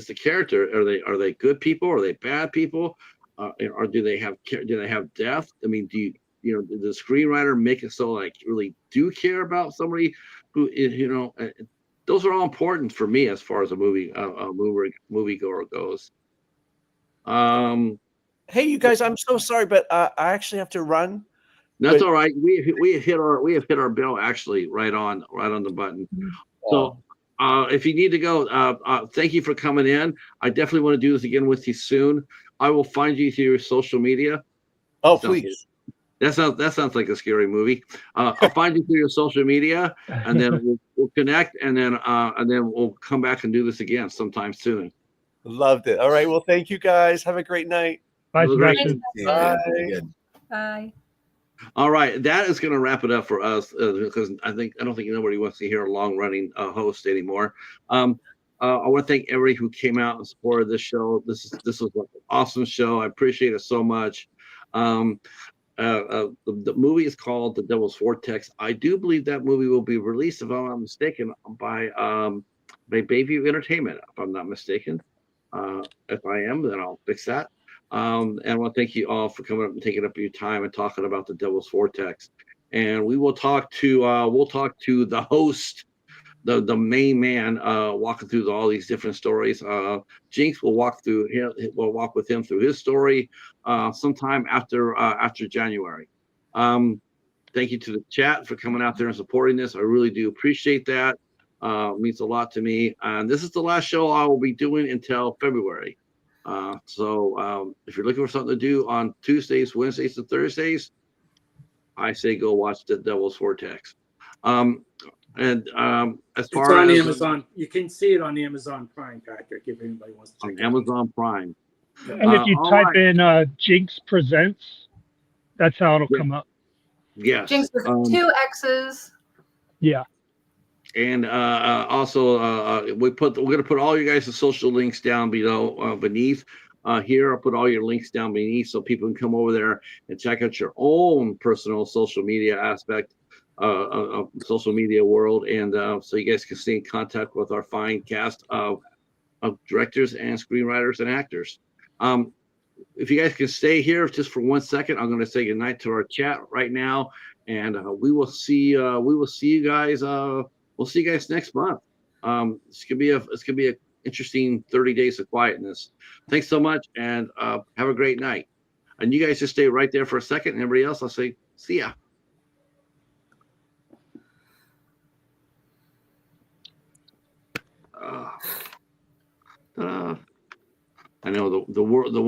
the character. Are they good people? Are they bad people? Or do they have depth? I mean, did the screenwriter make it so like really do care about somebody who is, those are all important for me as far as a moviegoer goes. Hey, you guys, I'm so sorry, but I actually have to run. That's all right. We have hit our bill actually right on the button. So if you need to go, thank you for coming in. I definitely want to do this again with you soon. I will find you through your social media. Oh, please. That sounds like a scary movie. I'll find you through your social media, and then we'll connect, and then we'll come back and do this again sometime soon. Loved it. All right. Well, thank you guys. Have a great night. Bye, Great. Sebastian. Bye. Bye. All right, that is going to wrap it up for us, because I don't think nobody wants to hear a long-running host anymore. I want to thank everybody who came out and supported this show. This was an awesome show. I appreciate it so much. The movie is called The Devil's Vortex. I do believe that movie will be released, if I'm not mistaken, by Bayview Entertainment, if I'm not mistaken. If I am, then I'll fix that. And I want to thank you all for coming up and taking up your time and talking about The Devil's Vortex. And we will talk to the host, the main man, walking through all these different stories. Jinxx will walk with him through his story sometime after January. Thank you to the chat for coming out there and supporting this. I really do appreciate that. It means a lot to me. And this is the last show I will be doing until February. So if you're looking for something to do on Tuesdays, Wednesdays, and Thursdays, I say go watch The Devil's Vortex. And as far as Amazon, you can see it on Amazon Prime, Patrick. If anybody wants to check on Amazon Prime. And if you type in Jinxx Presents, that's how it'll come up. Yes. Jinxx with 2 X's. Yeah. And also, we're going to put all you guys' social links down below, beneath. Here, I'll put all your links down beneath so people can come over there and check out your own personal social media aspect of social media world, and so you guys can stay in contact with our fine cast of directors and screenwriters and actors. If you guys can stay here just for 1 second, I'm going to say goodnight to our chat right now, and we will see you guys. We'll see you guys next month. It's gonna be a interesting 30 days of quietness. Thanks so much, and have a great night. And you guys just stay right there for a second, and everybody else, I'll say see ya. I know the